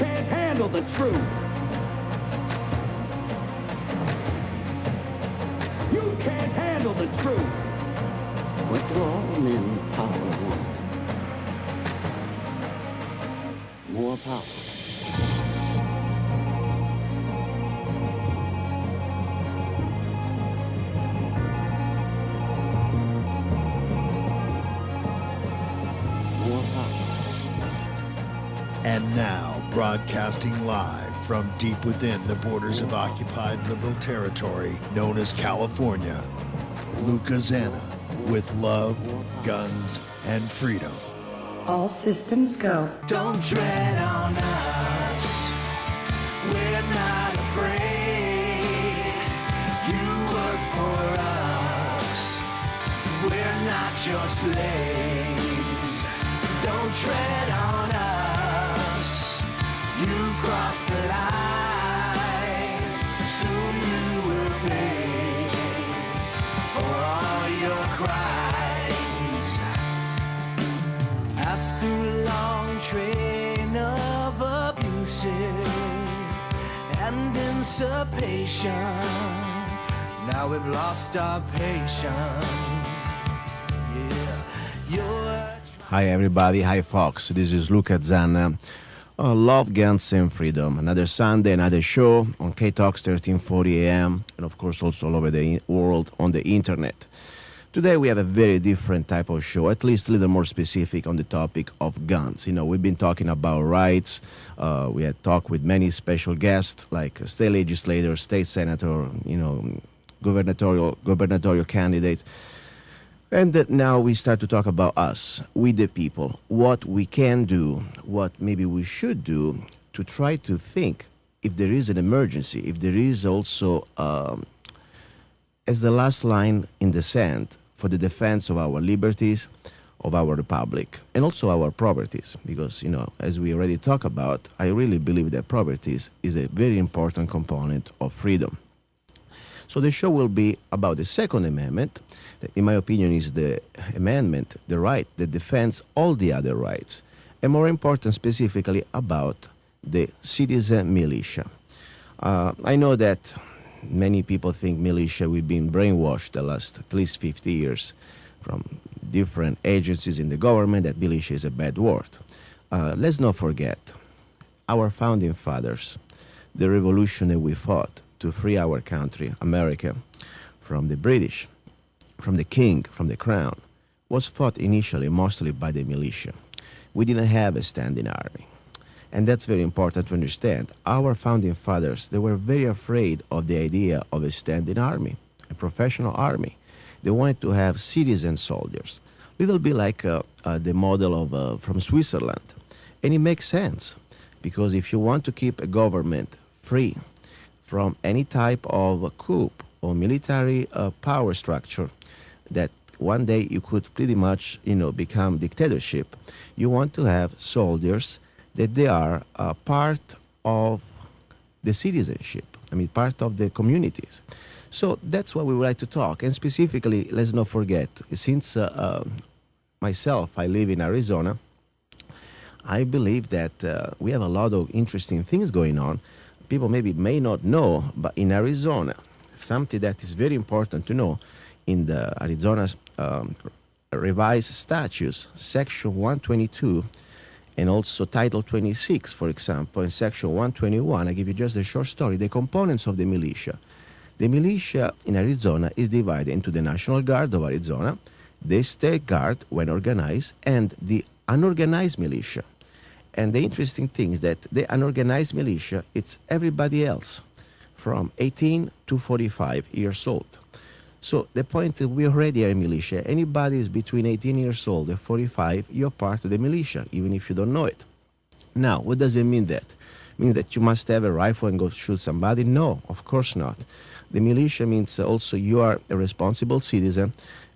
can't handle the truth. You can't handle the truth. What do all men power want? More power. And now, broadcasting live from deep within the borders of occupied liberal territory known as California, Luca Zanna with Love, Guns, and Freedom. All systems go. Don't tread on us. We're not afraid. You work for us. We're not your slaves. Don't tread on us. You crossed the line. Soon you will pay for all your crimes. After a long train of abusive and dissipation, now we've lost our patience. Yeah, Hi everybody, hi folks, this is Luca Zanna. Love, Guns and Freedom. Another Sunday, another show on K-Talks 1340 AM, and of course also all over the world on the internet. Today we have a very different type of show, at least a little more specific on the topic of guns. You know, we've been talking about rights. We had talked with many special guests like state legislators, state senator, gubernatorial candidates. And now we start to talk about us, we the people, what we can do, what maybe we should do to try to think if there is an emergency, if there is also, as the last line in the sand, for the defense of our liberties, of our republic, and also our properties. Because, as we already talked about, I really believe that properties is a very important component of freedom. So the show will be about the Second Amendment, that in my opinion is the amendment, the right that defends all the other rights, and more important specifically about the citizen militia. I know that many people think militia, we've been brainwashed the last at least 50 years from different agencies in the government that militia is a bad word. Let's not forget our founding fathers, the revolution that we fought to free our country, America, from the British, from the king, from the crown, was fought initially mostly by the militia. We didn't have a standing army. And that's very important to understand. Our founding fathers, they were very afraid of the idea of a standing army, a professional army. They wanted to have citizen soldiers, little bit like the model of from Switzerland. And it makes sense, because if you want to keep a government free from any type of coup or military power structure that one day you could pretty much, become dictatorship, you want to have soldiers that they are part of the citizenship, part of the communities. So that's what we would like to talk. And specifically, let's not forget, since myself, I live in Arizona, I believe that we have a lot of interesting things going on. People maybe may not know, but in Arizona, something that is very important to know, in the Arizona's revised statutes, Section 122, and also Title 26, for example, in Section 121, I give you just a short story, the components of the militia. The militia in Arizona is divided into the National Guard of Arizona, the State Guard when organized, and the unorganized militia. And the interesting thing is that the unorganized militia, it's everybody else from 18 to 45 years old. So the point is we already are a militia. Anybody is between 18 years old and 45, you're part of the militia, even if you don't know it. Now, what does it mean that? It means that you must have a rifle and go shoot somebody? No, of course not. The militia means also you are a responsible citizen,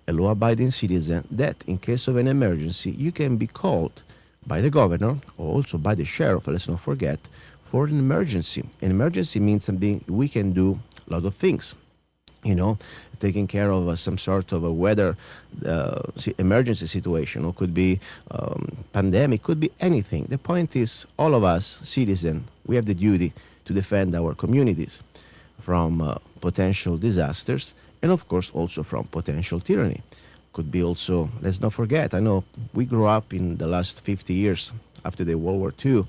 a law-abiding citizen, that in case of an emergency, you can be called by the governor or also by the sheriff, let's not forget, for an emergency. An emergency means something we can do a lot of things. taking care of some sort of a weather emergency situation, or could be pandemic, could be anything. The point is, all of us citizens, we have the duty to defend our communities from potential disasters, and of course also from potential tyranny. Could be also, let's not forget, I know we grew up in the last 50 years after the World War II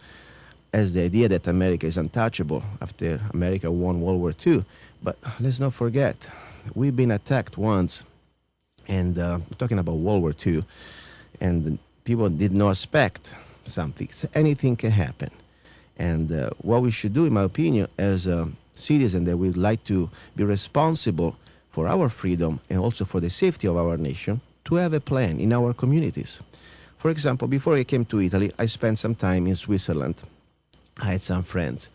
as the idea that America is untouchable after America won World War II. But let's not forget, we've been attacked once, and talking about World War II, and people did not expect something. So anything can happen. And what we should do, in my opinion, as a citizen that would like to be responsible for our freedom and also for the safety of our nation, to have a plan in our communities. For example, before I came to Italy, I spent some time in Switzerland. I had some friends,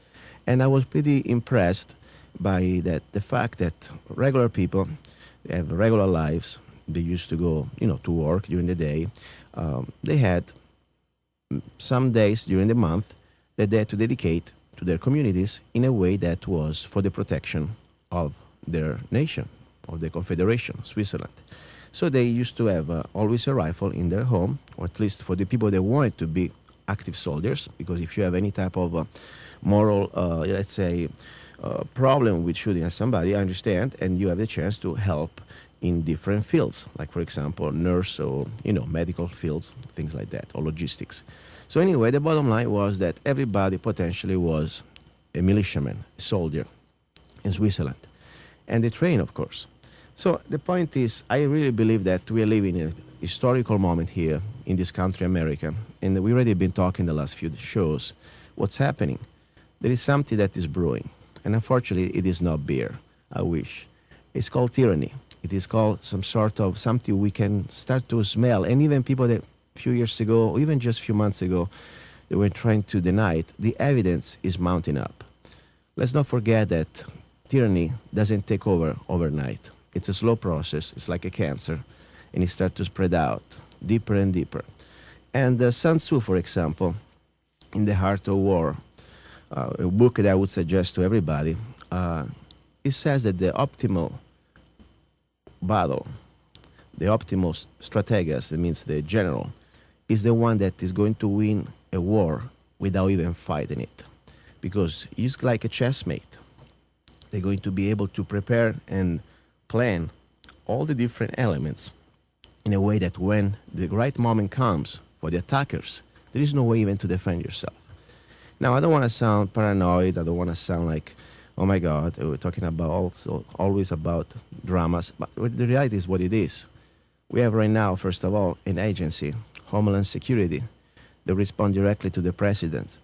and I was pretty impressed by the fact that regular people have regular lives. They used to go, to work during the day. They had some days during the month that they had to dedicate to their communities in a way that was for the protection of their nation, of the Confederation, Switzerland. So they used to have always a rifle in their home, or at least for the people that wanted to be active soldiers, because if you have any type of moral, let's say, problem with shooting at somebody, I understand, and you have the chance to help in different fields, like, for example, nurse or, medical fields, things like that, or logistics. So anyway, the bottom line was that everybody potentially was a militiaman, a soldier in Switzerland. And they train, of course. So the point is, I really believe that we are living in a historical moment here in this country, America, and we've already been talking the last few shows what's happening. There is something that is brewing, and unfortunately it is not beer, I wish. It's called tyranny. It is called some sort of something we can start to smell, and even people that a few years ago, or even just a few months ago, they were trying to deny it, the evidence is mounting up. Let's not forget that tyranny doesn't take over overnight. It's a slow process. It's like a cancer, and it starts to spread out deeper and deeper. And Sun Tzu, for example, in The Heart of War, a book that I would suggest to everybody, it says that the optimal battle, the optimal strategist, that means the general, is the one that is going to win a war without even fighting it. Because he's like a chessmate. They're going to be able to prepare and plan all the different elements in a way that when the right moment comes for the attackers, there is no way even to defend yourself. Now, I don't want to sound paranoid. I don't want to sound like, oh my God, we're talking about also always about dramas. But the reality is what it is. We have right now, first of all, an agency, Homeland Security, that respond directly to the president.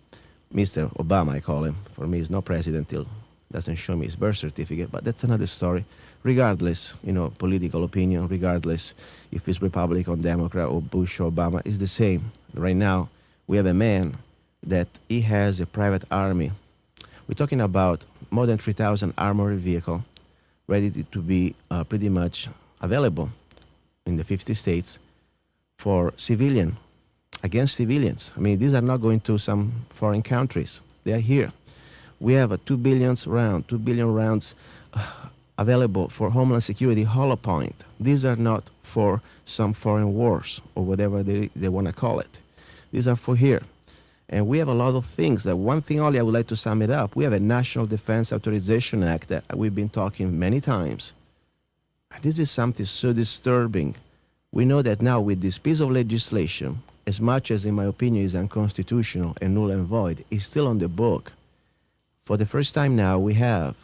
Mr. Obama, I call him. For me, he's not president till doesn't show me his birth certificate, but that's another story. Regardless, political opinion, regardless if it's Republican, Democrat, or Bush or Obama, it's the same. Right now, we have a man that he has a private army. We're talking about more than 3,000 armored vehicles ready to be pretty much available in the 50 states for against civilians. I mean, these are not going to some foreign countries. They are here. We have a 2 billion rounds available for Homeland Security hollow point. These are not for some foreign wars or whatever they want to call it. These are for here. And we have a lot of things. That one thing only I would like to sum it up. We have a National Defense Authorization Act that we've been talking many times. This is something so disturbing. We know that now with this piece of legislation, as much as in my opinion is unconstitutional and null and void, is still on the book. For the first time now, we have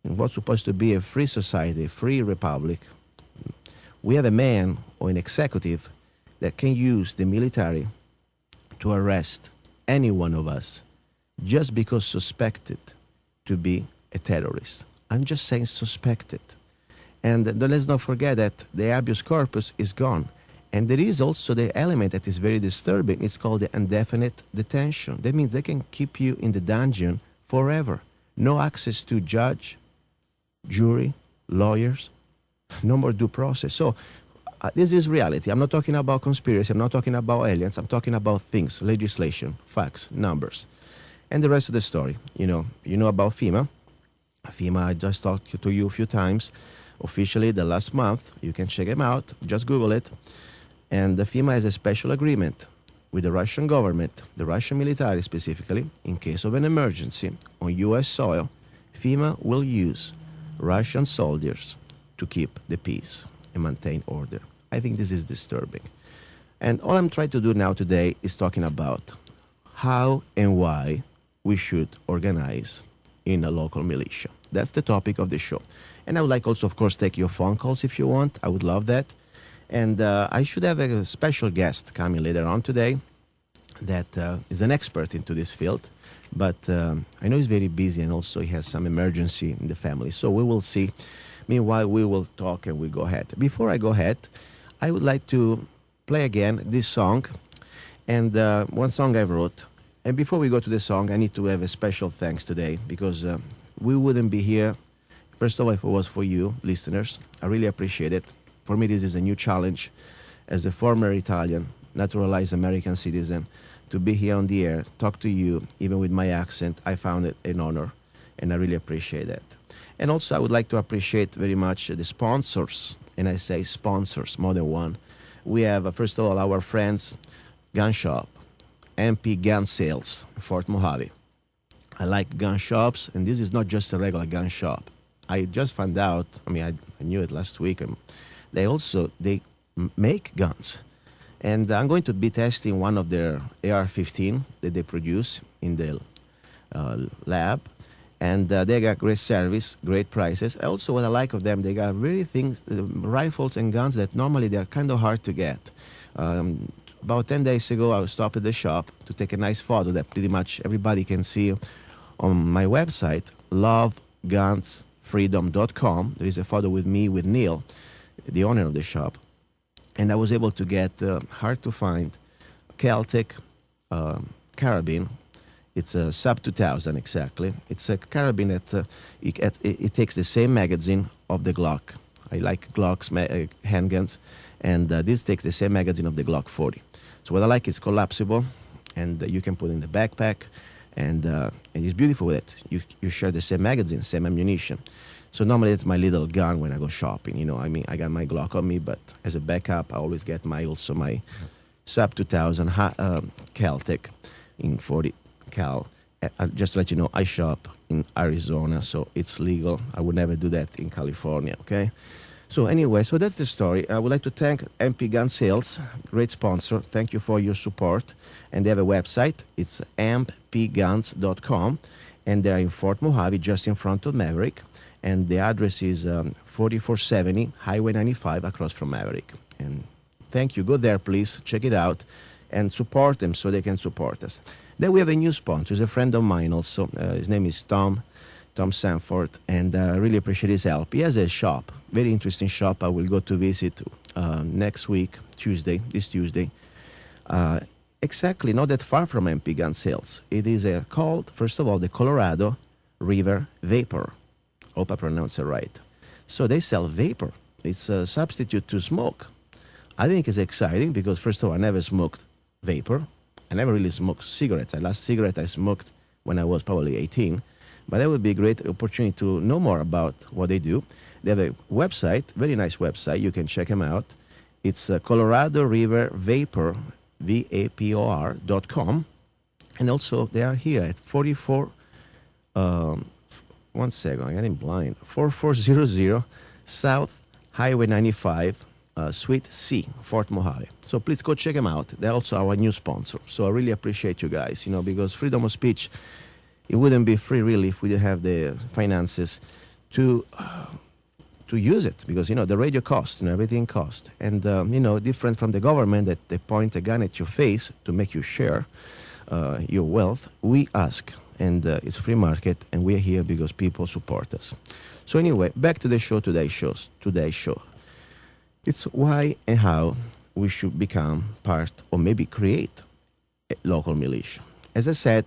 in what's supposed to be a free society, a free republic, we have a man or an executive that can use the military to arrest any one of us just because suspected to be a terrorist. I'm just saying suspected. And let's not forget that the habeas corpus is gone. And there is also the element that is very disturbing. It's called the indefinite detention. That means they can keep you in the dungeon forever. No access to judge, jury, lawyers, no more due process. So this is reality. I'm not talking about conspiracy. I'm not talking about aliens. I'm talking about things, legislation, facts, numbers. And the rest of the story. You know about FEMA. FEMA, I just talked to you a few times. Officially, the last month, you can check them out. Just Google it. And the FEMA has a special agreement with the Russian government, the Russian military specifically. In case of an emergency on U.S. soil, FEMA will use Russian soldiers to keep the peace and maintain order. I think this is disturbing. And all I'm trying to do now today is talking about how and why we should organize in a local militia. That's the topic of the show. And I would like also, of course, take your phone calls if you want. I would love that. And I should have a special guest coming later on today that is an expert into this field. But I know he's very busy and also he has some emergency in the family. So we will see. Meanwhile, we will talk and we go ahead. Before I go ahead, I would like to play again this song. And one song I wrote. And before we go to the song, I need to have a special thanks today because we wouldn't be here. First of all, if it was for you, listeners, I really appreciate it. For me, this is a new challenge as a former Italian, naturalized American citizen, to be here on the air, talk to you, even with my accent. I found it an honor, and I really appreciate that. And also, I would like to appreciate very much the sponsors, and I say sponsors, more than one. We have, first of all, our friends, Gun Shop, MP Gun Sales, Fort Mojave. I like gun shops, and this is not just a regular gun shop. I just found out, I knew it last week, they make guns. And I'm going to be testing one of their AR-15 that they produce in the lab. And they got great service, great prices. Also, what I like of them, they got really things, rifles and guns that normally they're kind of hard to get. About 10 days ago, I stopped at the shop to take a nice photo that pretty much everybody can see on my website, lovegunsfreedom.com. There is a photo with me, with Neil, the owner of the shop. And I was able to get hard to find Celtic carabine. It's a sub 2000 exactly. It's a carabine that it takes the same magazine of the Glock. I like Glock's handguns, and this takes the same magazine of the Glock 40. So what I like is collapsible, and you can put in the backpack, and it's beautiful with it. You share the same magazine, same ammunition. So normally it's my little gun when I go shopping. I got my Glock on me, but as a backup, I always get my sub 2000 Celtic in 40 cal. Just to let you know, I shop in Arizona, so it's legal. I would never do that in California, okay? So anyway, so that's the story. I would like to thank MP Gun Sales, great sponsor. Thank you for your support. And they have a website. It's mpguns.com, and they're in Fort Mojave, just in front of Maverick. And the address is 4470 Highway 95 across from Maverick. And thank you. Go there, please. Check it out and support them so they can support us. Then we have a new sponsor. He's a friend of mine also. His name is Tom Sanford, and I really appreciate his help. He has a shop, very interesting shop. I will go to visit next week, this Tuesday. Exactly, not that far from MP Gun Sales. It is called, first of all, the Colorado River Vapor. Hope I pronounced it right. So they sell vapor. It's a substitute to smoke. I think it's exciting because, first of all, I never smoked vapor. I never really smoked cigarettes. The last cigarette I smoked when I was probably 18. But that would be a great opportunity to know more about what they do. They have a website, very nice website. You can check them out. It's Colorado River Vapor, VAPOR.com. And also, they are here at 1 second, I'm getting blind. 4400 South Highway 95, Suite C, Fort Mojave. So please go check them out. They're also our new sponsor. So I really appreciate you guys, because freedom of speech, it wouldn't be free really if we didn't have the finances to use it. Because, the radio costs, everything costs. And, different from the government that they point a gun at your face to make you share your wealth, we ask. And it's free market, and we're here because people support us. So anyway, back to the show, today's show. It's why and how we should become part or maybe create a local militia. As I said,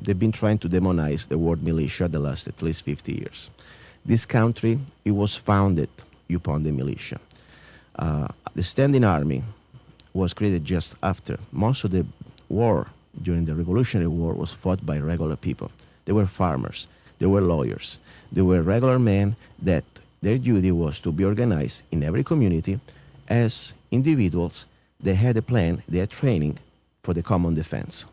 they've been trying to demonize the word militia the last at least 50 years. This country, it was founded upon the militia. The standing army was created just after. Most of the war during the Revolutionary War was fought by regular people. They were farmers. They were lawyers. They were regular men that their duty was to be organized in every community as individuals. They had a plan, they had training for the common defense.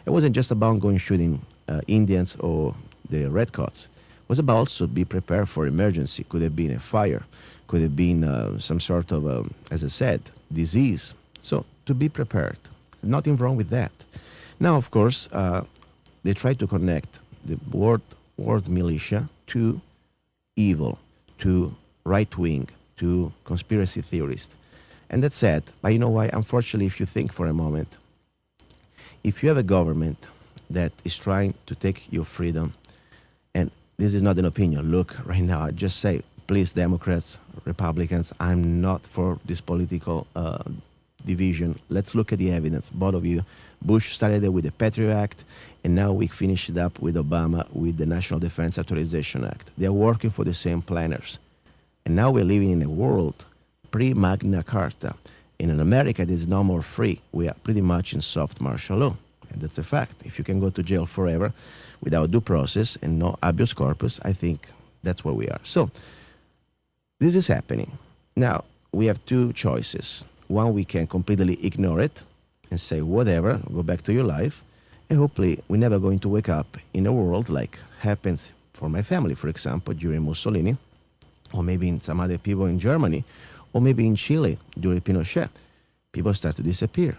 It wasn't just about going shooting Indians or the redcoats. It was about also be prepared for emergency. Could have been a fire, could have been some sort of, as I said, disease. So to be prepared, nothing wrong with that. Now, of course, they try to connect the word militia to evil, to right-wing, to conspiracy theorists. And that's sad. But you know why? Unfortunately, if you think for a moment, if you have a government that is trying to take your freedom, and this is not an opinion, look, right now, I just say, please, Democrats, Republicans, I'm not for this political division. Let's look at the evidence, both of you. Bush started it with the Patriot Act, and now we finished it up with Obama with the National Defense Authorization Act. They are working for the same planners. And now we're living in a world pre-Magna Carta. In America, it is no more free. We are pretty much in soft martial law. And that's a fact. If you can go to jail forever without due process and no habeas corpus, I think that's where we are. So this is happening. Now, we have two choices. One, we can completely ignore it and say, whatever, go back to your life. And hopefully, we're never going to wake up in a world like happens for my family, for example, during Mussolini, or maybe in some other people in Germany, or maybe in Chile during Pinochet. People start to disappear.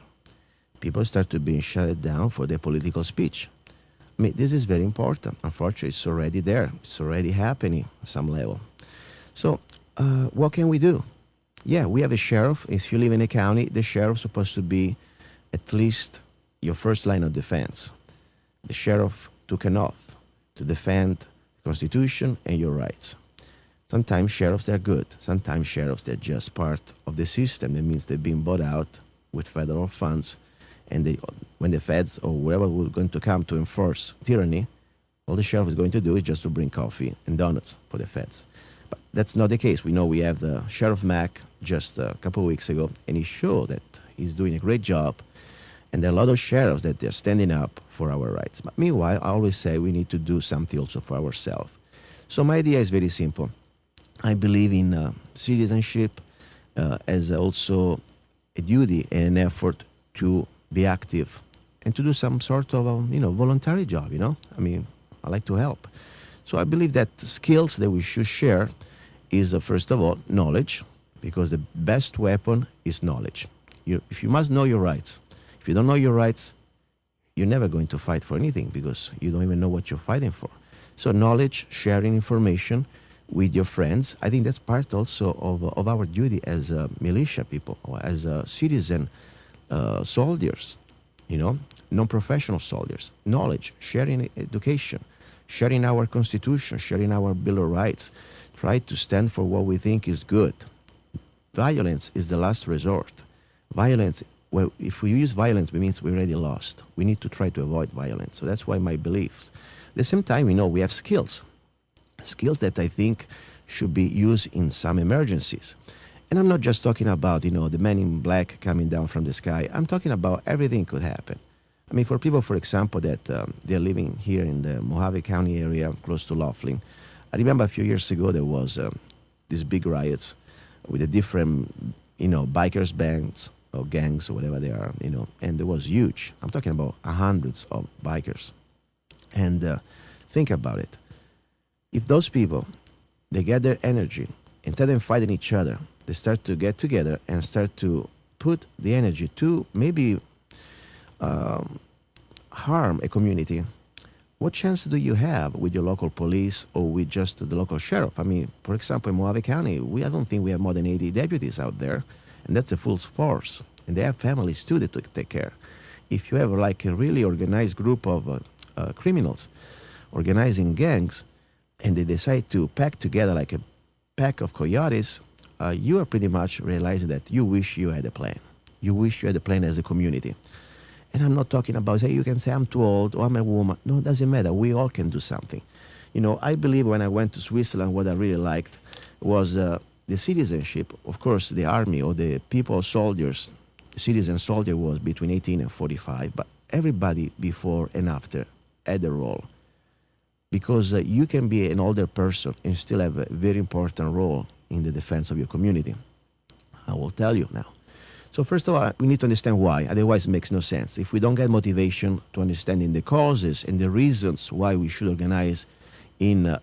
People start to be shut down for their political speech. I mean, this is very important. Unfortunately, it's already there. It's already happening at some level. So what can we do? Yeah, we have a sheriff. If you live in a county, the sheriff's supposed to be at least your first line of defense. The sheriff took an oath to defend the Constitution and your rights. Sometimes sheriffs are good. Sometimes sheriffs, they're just part of the system. That means they're being bought out with federal funds. And when the feds or whoever was going to come to enforce tyranny, all the sheriff is going to do is just to bring coffee and donuts for the feds. But that's not the case. We know we have the Sheriff Mack just a couple of weeks ago, and he showed that he's doing a great job. And there are a lot of sheriffs that they're standing up for our rights. But meanwhile, I always say we need to do something also for ourselves. So my idea is very simple. I believe in citizenship as also a duty and an effort to be active and to do some sort of voluntary job. I mean, I like to help. So I believe that skills that we should share is first of all knowledge, because the best weapon is knowledge. If you must know your rights. If you don't know your rights, you're never going to fight for anything because you don't even know what you're fighting for. So knowledge, sharing information with your friends, I think that's part also of our duty as militia people, or as citizen soldiers, non-professional soldiers. Knowledge, sharing education, sharing our Constitution, sharing our Bill of Rights. Try to stand for what we think is good. Violence is the last resort. Violence, well, if we use violence, it means we're already lost. We need to try to avoid violence. So that's why my beliefs. At the same time, we have skills that I think should be used in some emergencies. And I'm not just talking about, the men in black coming down from the sky. I'm talking about everything could happen. I mean, for people, for example, that they're living here in the Mojave County area close to Laughlin. I remember a few years ago there was these big riots with the different, bikers bands or gangs or whatever they are, and it was huge. I'm talking about hundreds of bikers. And think about it. If those people, they get their energy, instead of fighting each other, they start to get together and start to put the energy to maybe harm a community, what chance do you have with your local police or with just the local sheriff? I mean, for example, in Mojave County, I don't think we have more than 80 deputies out there, and that's a full force. And they have families too that to take care. If you have like a really organized group of criminals organizing gangs, and they decide to pack together like a pack of coyotes, you are pretty much realizing that you wish you had a plan. You wish you had a plan as a community. And I'm not talking about, you can say, I'm too old, or I'm a woman. No, it doesn't matter. We all can do something. I believe when I went to Switzerland, what I really liked was the citizenship. Of course, the army or the people, soldiers, citizen soldier was between 18 and 45, but everybody before and after had a role. because you can be an older person and still have a very important role in the defense of your community. I will tell you now. So first of all, we need to understand why. Otherwise, it makes no sense. If we don't get motivation to understanding the causes and the reasons why we should organize in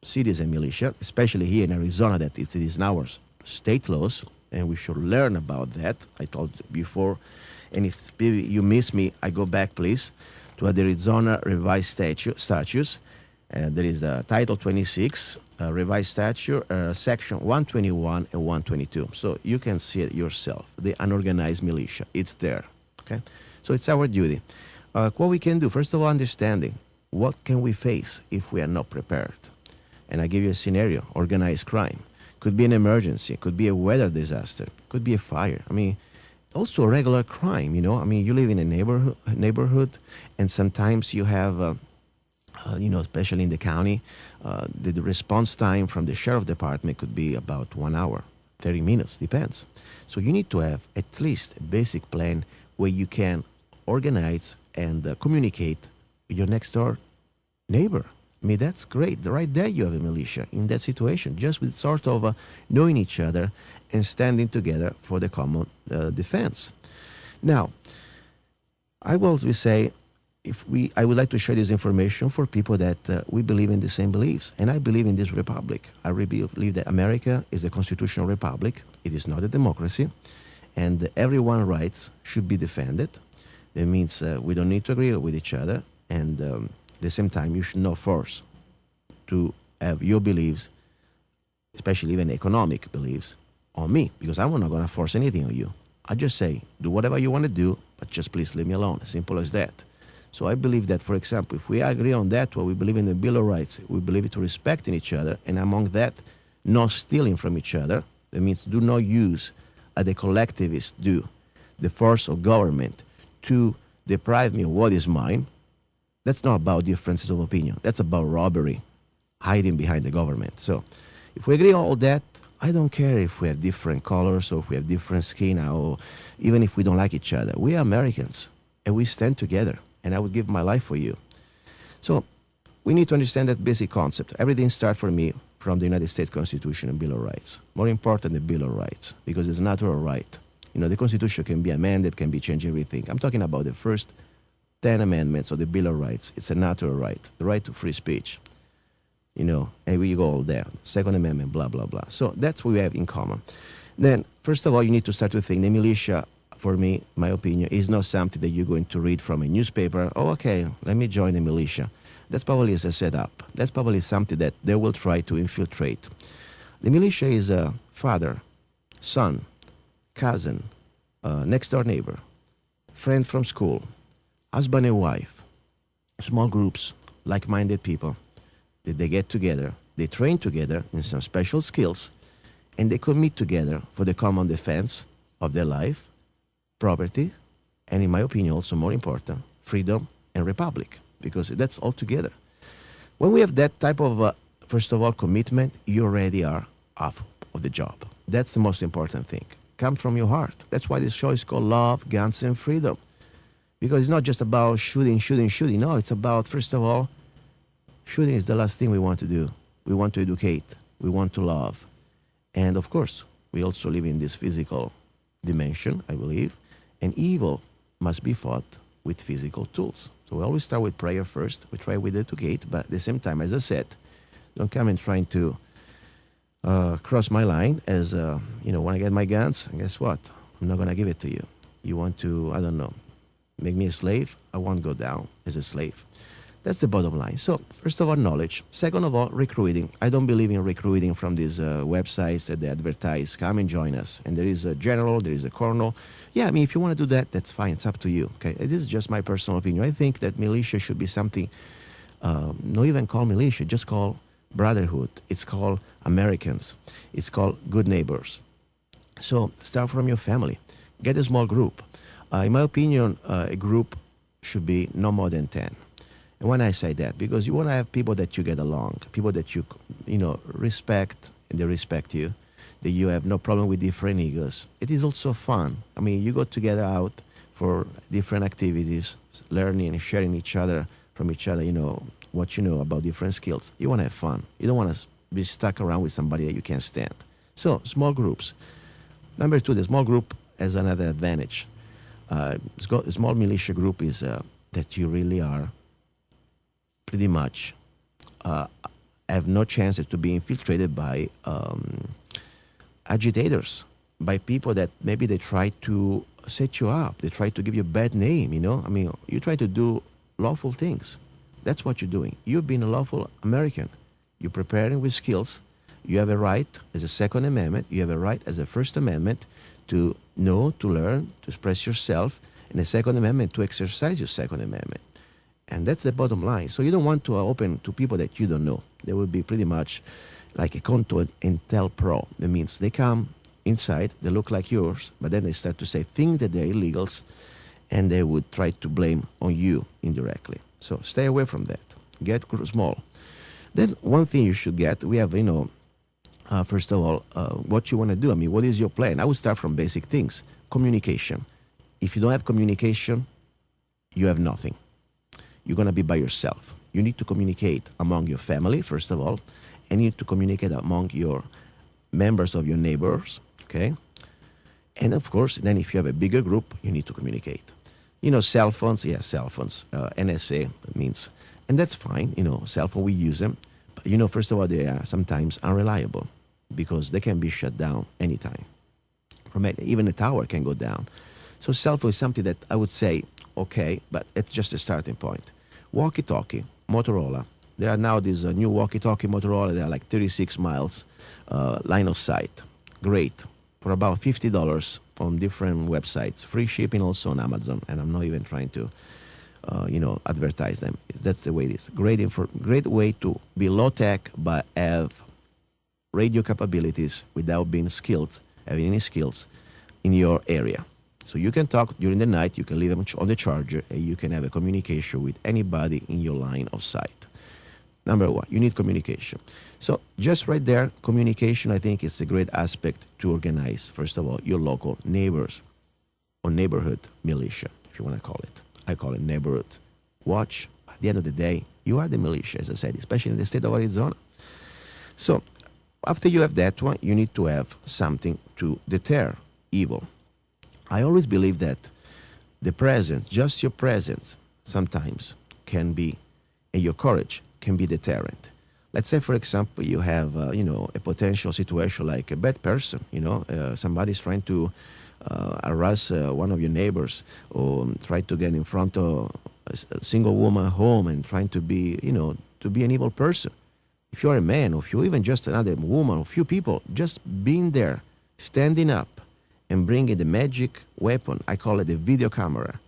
cities and militia, especially here in Arizona, that it is now state laws, and we should learn about that. I told you before. And if you miss me, I go back, please, to the Arizona revised statutes. There is Title 26, revised statute, section 121 and 122. So you can see it yourself, the unorganized militia. It's there, okay? So it's our duty. What we can do, first of all, understanding what can we face if we are not prepared. And I give you a scenario, organized crime. Could be an emergency, could be a weather disaster, could be a fire. I mean, also a regular crime, you know. I mean, you live in a neighborhood and sometimes you have, especially in the county, the response time from the sheriff department could be about 1 hour, 30 minutes, depends. So you need to have at least a basic plan where you can organize and communicate with your next door neighbor. I mean, that's great. Right there you have a militia in that situation, just with sort of knowing each other and standing together for the common defense. Now, I will say, I would like to share this information for people that we believe in the same beliefs. And I believe in this republic. I really believe that America is a constitutional republic. It is not a democracy. And everyone's rights should be defended. That means we don't need to agree with each other. And at the same time, you should not force to have your beliefs, especially even economic beliefs, on me. Because I'm not going to force anything on you. I just say, do whatever you want to do, but just please leave me alone. Simple as that. So I believe that, for example, if we agree on that, what we believe in the Bill of Rights, we believe to respecting each other, and among that, not stealing from each other. That means do not use, as the collectivists do, the force of government to deprive me of what is mine. That's not about differences of opinion. That's about robbery, hiding behind the government. So if we agree on all that, I don't care if we have different colors or if we have different skin or even if we don't like each other. We are Americans, and we stand together. And I would give my life for you. So we need to understand that basic concept. Everything starts for me from the United States Constitution and Bill of Rights. More important, the Bill of Rights, because it's a natural right. You know, the Constitution can be amended, can be changed, everything. I'm talking about the first 10 amendments of the Bill of Rights. It's a natural right, the right to free speech. You know, and we go all there. Second Amendment, blah, blah, blah. So that's what we have in common. Then, first of all, you need to start to think the militia, for me, my opinion, is not something that you're going to read from a newspaper. Oh, okay, let me join the militia. That's probably as a setup. That's probably something that they will try to infiltrate. The militia is a father, son, cousin, next door neighbor, friends from school, husband and wife, small groups, like-minded people. They get together, they train together in some special skills, and they commit together for the common defense of their life, property, and in my opinion, also more important, freedom and republic, because that's all together. When we have that type of, first of all, commitment, you already are off of the job. That's the most important thing. Comes from your heart. That's why this show is called Love, Guns, and Freedom. Because it's not just about shooting. No, it's about, first of all, shooting is the last thing we want to do. We want to educate. We want to love. And of course, we also live in this physical dimension, I believe. And evil must be fought with physical tools. So we always start with prayer first. We try with educate, but at the same time, as I said, don't come and trying to cross my line as, when I get my guns, and guess what? I'm not going to give it to you. You want to, I don't know, make me a slave? I won't go down as a slave. That's the bottom line. So, first of all, knowledge. Second of all, recruiting. I don't believe in recruiting from these websites that they advertise, come and join us. And there is a general, there is a colonel. Yeah, I mean, if you want to do that, that's fine. It's up to you. Okay, this is just my personal opinion. I think that militia should be something, not even call militia, just call brotherhood. It's called Americans. It's called good neighbors. So, start from your family. Get a small group. In my opinion, a group should be no more than 10. And when I say that, because you want to have people that you get along, people that you respect, and they respect you, that you have no problem with different egos. It is also fun. I mean, you go together out for different activities, learning and sharing from each other, what you know about different skills. You want to have fun. You don't want to be stuck around with somebody that you can't stand. So, small groups. Number 2, the small group has another advantage. A small militia group is that you really are pretty much have no chances to be infiltrated by agitators, by people that maybe they try to set you up. They try to give you a bad name, you know. I mean, you try to do lawful things. That's what you're doing. You've been a lawful American. You're preparing with skills. You have a right as a Second Amendment. You have a right as a First Amendment to know, to learn, to express yourself, and the Second Amendment to exercise your Second Amendment. And that's the bottom line. So you don't want to open to people that you don't know. They will be pretty much like a contour and tell pro. That means they come inside, they look like yours, but then they start to say things that they're illegals, and they would try to blame on you indirectly. So stay away from that. Get small. Then one thing you should get, we have, first of all, what you want to do. I mean, what is your plan? I would start from basic things. Communication. If you don't have communication, you have nothing. You're going to be by yourself. You need to communicate among your family, first of all, and you need to communicate among your members of your neighbors, okay? And of course, then if you have a bigger group, you need to communicate. Cell phones, cell phones, NSA means, and that's fine, cell phone, we use them. But, first of all, they are sometimes unreliable because they can be shut down anytime. Even a tower can go down. So cell phone is something that I would say, okay, but it's just a starting point. Walkie-talkie, Motorola. There are now these new walkie-talkie Motorola. They are like 36 miles line of sight. Great. For about $50 on different websites. Free shipping also on Amazon. And I'm not even trying to, advertise them. That's the way it is. Great way to be low-tech but have radio capabilities without being skilled, having any skills in your area. So you can talk during the night, you can leave them on the charger, and you can have a communication with anybody in your line of sight. Number 1, you need communication. So just right there, communication, I think, is a great aspect to organize, first of all, your local neighbors or neighborhood militia, if you want to call it. I call it neighborhood watch. At the end of the day, you are the militia, as I said, especially in the state of Arizona. So after you have that one, you need to have something to deter evil. I always believe that the presence, just your presence, sometimes can be, and your courage can be deterrent. Let's say, for example, you have, a potential situation like a bad person, somebody's trying to harass one of your neighbors or try to get in front of a single woman home and trying to be, to be an evil person. If you're a man or if you're even just another woman or a few people, just being there, standing up, and bringing the magic weapon, I call it the video camera.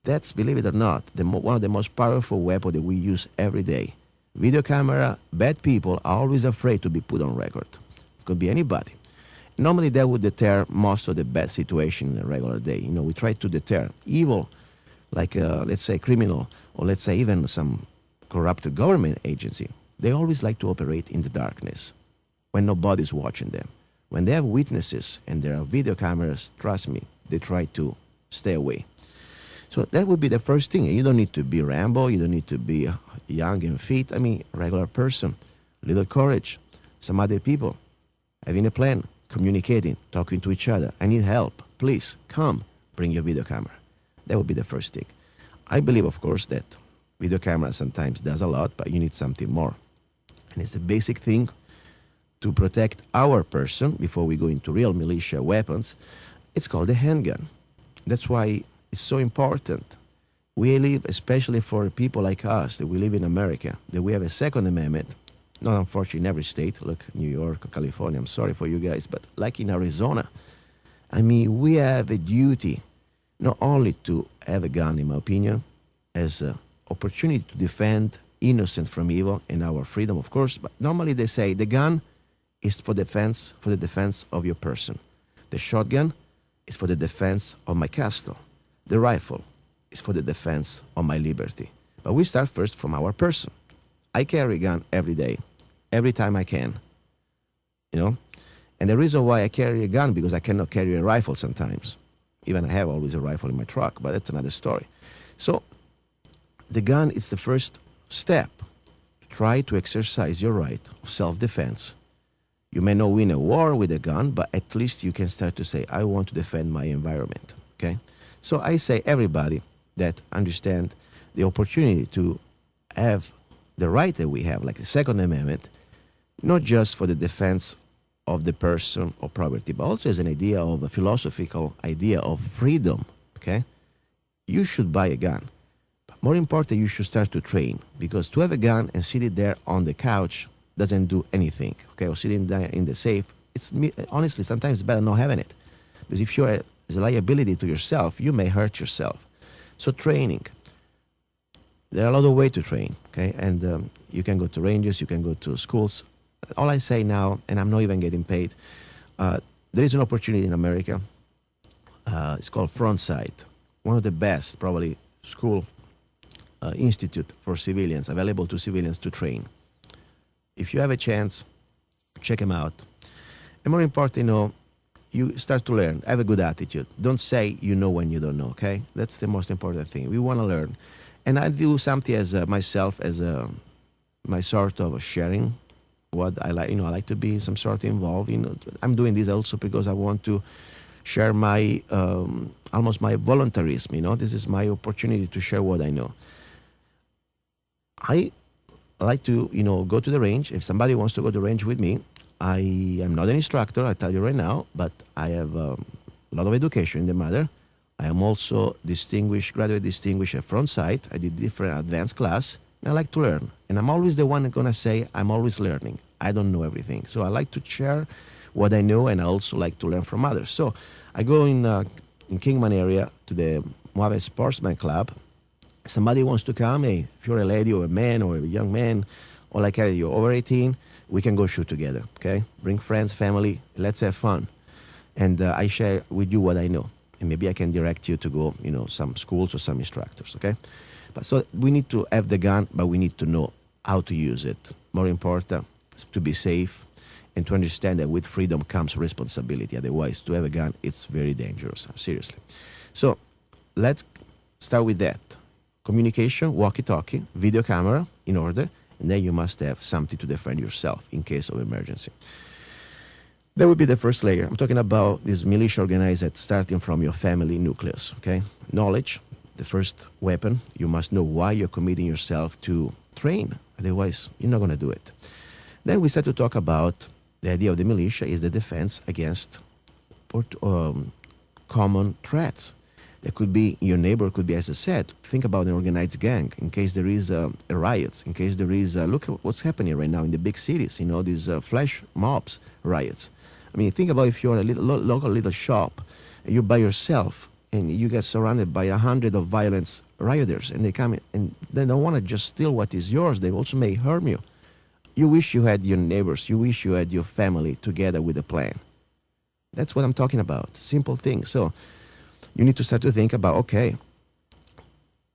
That's, believe it or not, one of the most powerful weapons that we use every day. Video camera, bad people are always afraid to be put on record. It could be anybody. Normally that would deter most of the bad situation in a regular day. We try to deter evil, like let's say criminal, or let's say even some corrupted government agency. They always like to operate in the darkness when nobody's watching them. When they have witnesses and there are video cameras, trust me, they try to stay away. So that would be the first thing. You don't need to be Rambo. You don't need to be young and fit. I mean, regular person, little courage. Some other people having a plan, communicating, talking to each other. I need help. Please come, bring your video camera. That would be the first thing. I believe, of course, that video camera sometimes does a lot, but you need something more. And it's the basic thing to protect our person before we go into real militia weapons. It's called a handgun. That's why it's so important. We live, especially for people like us, that we live in America, that we have a Second Amendment, not unfortunately in every state, look, New York, California, I'm sorry for you guys, but like in Arizona, I mean, we have a duty not only to have a gun, in my opinion, as an opportunity to defend innocent from evil and our freedom, of course, but normally they say the gun is for the defense of your person. The shotgun is for the defense of my castle. The rifle is for the defense of my liberty. But we start first from our person. I carry a gun every day, every time I can, And the reason why I carry a gun, because I cannot carry a rifle sometimes. Even I have always a rifle in my truck, but that's another story. So the gun is the first step try to exercise your right of self-defense. You may not win a war with a gun, but at least you can start to say, I want to defend my environment, okay? So I say everybody that understand the opportunity to have the right that we have, like the Second Amendment, not just for the defense of the person or property, but also as an idea of a philosophical idea of freedom, okay? You should buy a gun. But more important, you should start to train, because to have a gun and sit it there on the couch doesn't do anything, okay? Or sitting there in the safe, honestly, sometimes it's better not having it. Because if you're a liability to yourself, you may hurt yourself. So training. There are a lot of ways to train, okay? And you can go to ranges, you can go to schools. All I say now, and I'm not even getting paid, there is an opportunity in America. It's called Frontside, one of the best, probably, school institute for civilians, available to civilians to train. If you have a chance, check them out. And more important, you start to learn. Have a good attitude. Don't say you know when you don't know, okay? That's the most important thing. We want to learn. And I do something as myself, as my sort of sharing what I like. I like to be some sort involved. I'm doing this also because I want to share my, almost my voluntarism. This is my opportunity to share what I know. I like to, go to the range. If somebody wants to go to the range with me, I am not an instructor, I tell you right now, but I have a lot of education in the matter. I am also graduate distinguished at Frontside. I did different advanced class, and I like to learn. And I'm always the one going to say, I'm always learning. I don't know everything. So I like to share what I know, and I also like to learn from others. So I go in Kingman area to the Mojave Sportsman Club. If somebody wants to come, hey, if you're a lady or a man or a young man, or like you're over 18, we can go shoot together, okay? Bring friends, family, let's have fun. And I share with you what I know. And maybe I can direct you to go, some schools or some instructors, okay? But so we need to have the gun, but we need to know how to use it. More important, to be safe and to understand that with freedom comes responsibility. Otherwise, to have a gun, it's very dangerous, seriously. So let's start with that. Communication, walkie-talkie, video camera in order, and then you must have something to defend yourself in case of emergency. That would be the first layer. I'm talking about this militia organized starting from your family nucleus, okay? Knowledge, the first weapon. You must know why you're committing yourself to train. Otherwise, you're not going to do it. Then we start to talk about the idea of the militia is the defense against common threats. There could be your neighbor, could be, as I said, think about an organized gang in case there is a riots, in case there is, look at what's happening right now in the big cities, these flash mobs riots. I mean, think about if you're a local little shop, and you're by yourself, and you get surrounded by 100 of violent rioters, and they come in, and they don't want to just steal what is yours, they also may harm you. You wish you had your neighbors, you wish you had your family together with a plan. That's what I'm talking about, simple things. So you need to start to think about, okay,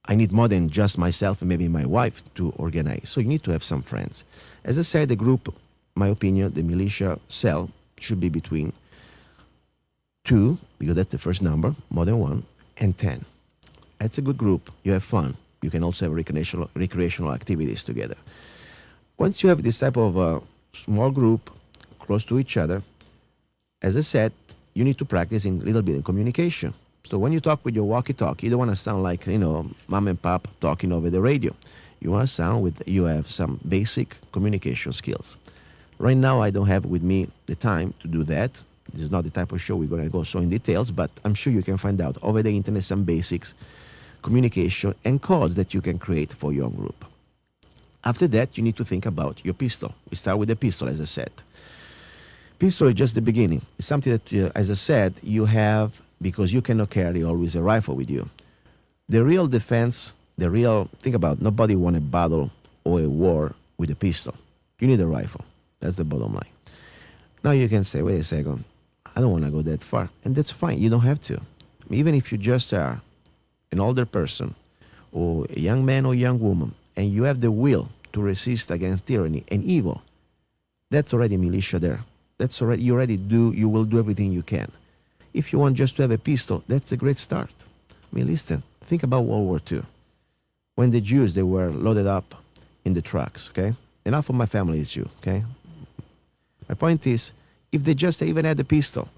I need more than just myself and maybe my wife to organize. So you need to have some friends. As I said, the group, my opinion, the militia cell should be between 2, because that's the first number, more than 1, and 10. That's a good group. You have fun. You can also have recreational activities together. Once you have this type of small group close to each other, as I said, you need to practice in a little bit in communication. So when you talk with your walkie-talkie, you don't want to sound like, mom and pop talking over the radio. You want to sound you have some basic communication skills. Right now, I don't have with me the time to do that. This is not the type of show we're going to go so in details, but I'm sure you can find out over the internet some basics, communication, and codes that you can create for your own group. After that, you need to think about your pistol. We start with the pistol, as I said. Pistol is just the beginning. It's something that, as I said, you have because you cannot carry always a rifle with you. The real defense, think about, nobody won a battle or a war with a pistol. You need a rifle. That's the bottom line. Now you can say, wait a second, I don't want to go that far. And that's fine. You don't have to. Even if you just are an older person or a young man or young woman, and you have the will to resist against tyranny and evil, that's already militia there. That's already, you will do everything you can. If you want just to have a pistol, that's a great start. I mean, listen, think about World War II. When the Jews, they were loaded up in the trucks, okay? and half of my family is Jew, okay? My point is, if they just even had a pistol,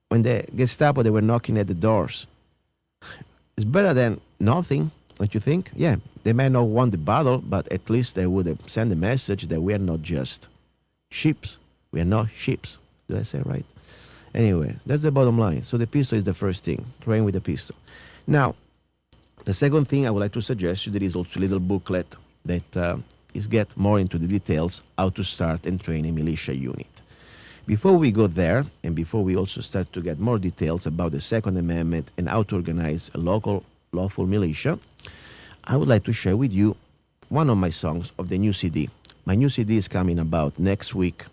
when the Gestapo, they were knocking at the doors, it's better than nothing, don't you think? Yeah, they may not won the battle, but at least they would have sent a message that we are not just sheeps. We are not sheeps. Did I say it right? Anyway, that's the bottom line. So the pistol is the first thing. Train with the pistol. Now, the second thing I would like to suggest you, there is also a little booklet that is get more into the details how to start and train a militia unit. Before we go there, and before we also start to get more details about the Second Amendment and how to organize a local lawful militia, I would like to share with you one of my songs of the new CD. My new CD is coming about next week.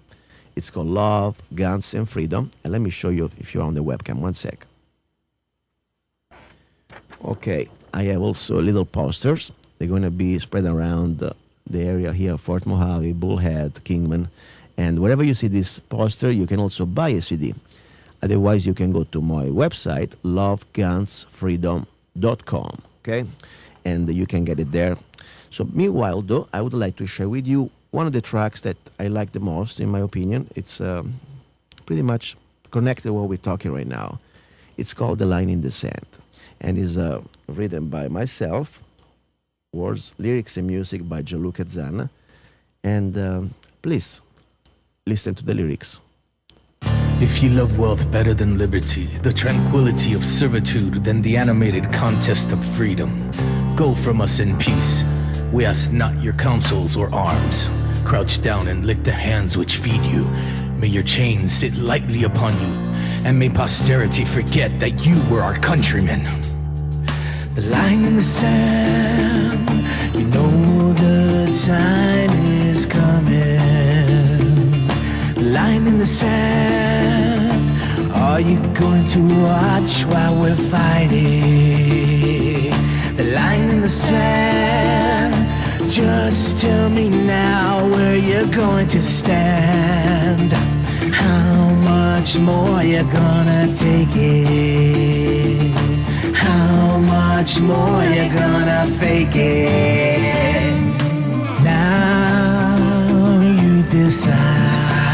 It's called Love, Guns, and Freedom. And let me show you if you're on the webcam. One sec. Okay, I have also little posters. They're going to be spread around the area here, Fort Mojave, Bullhead, Kingman. And wherever you see this poster, you can also buy a CD. Otherwise, you can go to my website, lovegunsfreedom.com, okay? And you can get it there. So meanwhile, though, I would like to share with you one of the tracks that I like the most, in my opinion. It's pretty much connected to what we're talking right now. It's called The Line in the Sand, and is written by myself, words, lyrics, and music by Luca Zanna. And please, listen to the lyrics. If you love wealth better than liberty, the tranquility of servitude than the animated contest of freedom, go from us in peace. We ask not your counsels or arms. Crouch down and lick the hands which feed you. May your chains sit lightly upon you, and may posterity forget that you were our countrymen. The line in the sand, you know the time is coming. Line in the sand, are you going to watch while we're fighting? The line in the sand, just tell me now where you're going to stand. How much more you're gonna take it? How much more you're gonna fake it? Now you decide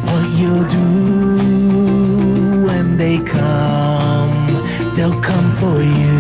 what you'll do when they come. They'll come for you.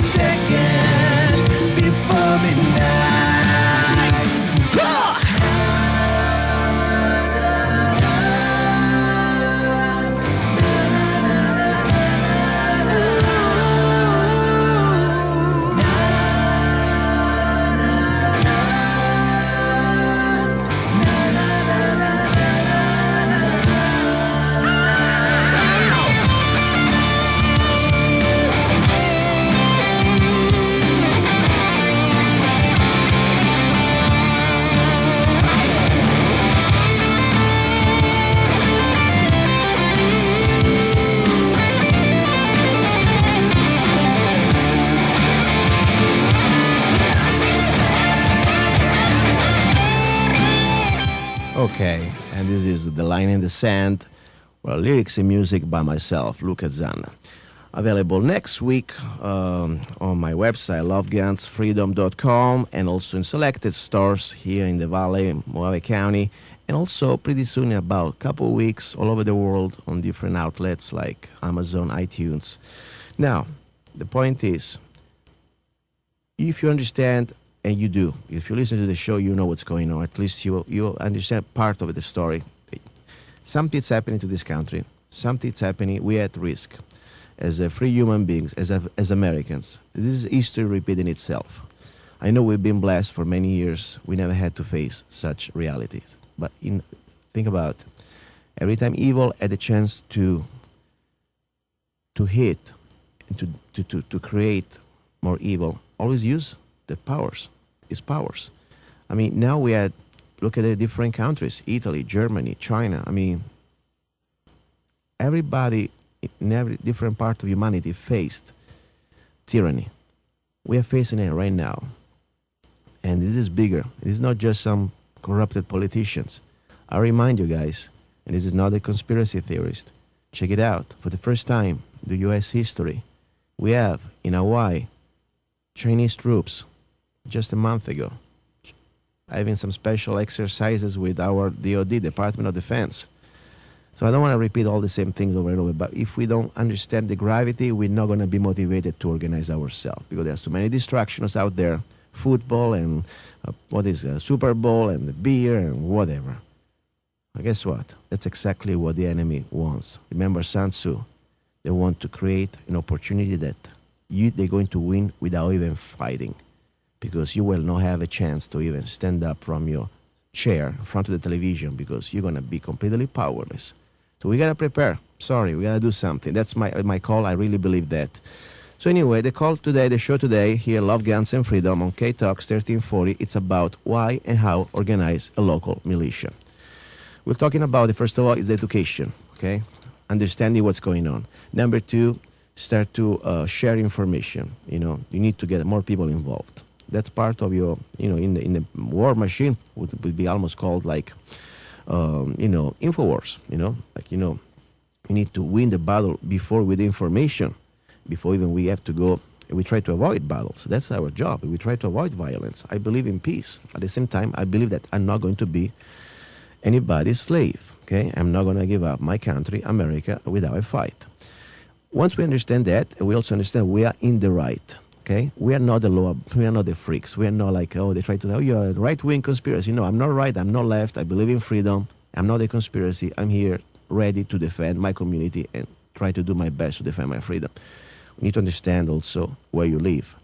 Seconds before midnight. Okay, and this is The Line in the Sand, well, lyrics and music by myself, Luca Zanna. Available next week on my website, lovegunsfreedom.com, and also in selected stores here in the Valley, Mojave County, and also pretty soon, in about a couple of weeks, all over the world on different outlets like Amazon, iTunes. Now, the point is, if you understand and you do. If you listen to the show, you know what's going on. At least you understand part of the story. Something's happening to this country. Something's happening. We're at risk as free human beings, as Americans. This is history repeating itself. I know we've been blessed for many years. We never had to face such realities. But think about every time evil had a chance to hit and to create more evil, always use the powers, his powers. I mean, now look at the different countries, Italy, Germany, China. I mean, everybody in every different part of humanity faced tyranny. We are facing it right now. And this is bigger. It is not just some corrupted politicians. I remind you guys, and this is not a conspiracy theorist, check it out. For the first time in the U.S. history, we have in Hawaii Chinese troops just a month ago having some special exercises with our DOD, Department of Defense. So I don't want to repeat all the same things over and over, but if we don't understand the gravity, we're not going to be motivated to organize ourselves because there's too many distractions out there, football and Super Bowl and the beer and whatever. But guess what? That's exactly what the enemy wants. Remember Sun Tzu? They want to create an opportunity that they're going to win without even fighting because you will not have a chance to even stand up from your chair in front of the television because you're going to be completely powerless. So we got to prepare. Sorry, we got to do something. That's my call. I really believe that. So anyway, the show today here, Love, Guns, and Freedom on K-Talks 1340, it's about why and how organize a local militia. We're talking about, first of all, is education, okay? Understanding what's going on. Number two, start to share information. You need to get more people involved. That's part of your, in the war machine would be almost called like, InfoWars, you need to win the battle before with information, before even we have to go, we try to avoid battles. That's our job. We try to avoid violence. I believe in peace. At the same time, I believe that I'm not going to be anybody's slave, okay? I'm not going to give up my country, America, without a fight. Once we understand that, we also understand we are in the right, okay? We are not the law, we are not the freaks. We are not like, they try to say, you're a right-wing conspiracy. No, I'm not right, I'm not left. I believe in freedom. I'm not a conspiracy. I'm here ready to defend my community and try to do my best to defend my freedom. We need to understand also where you live.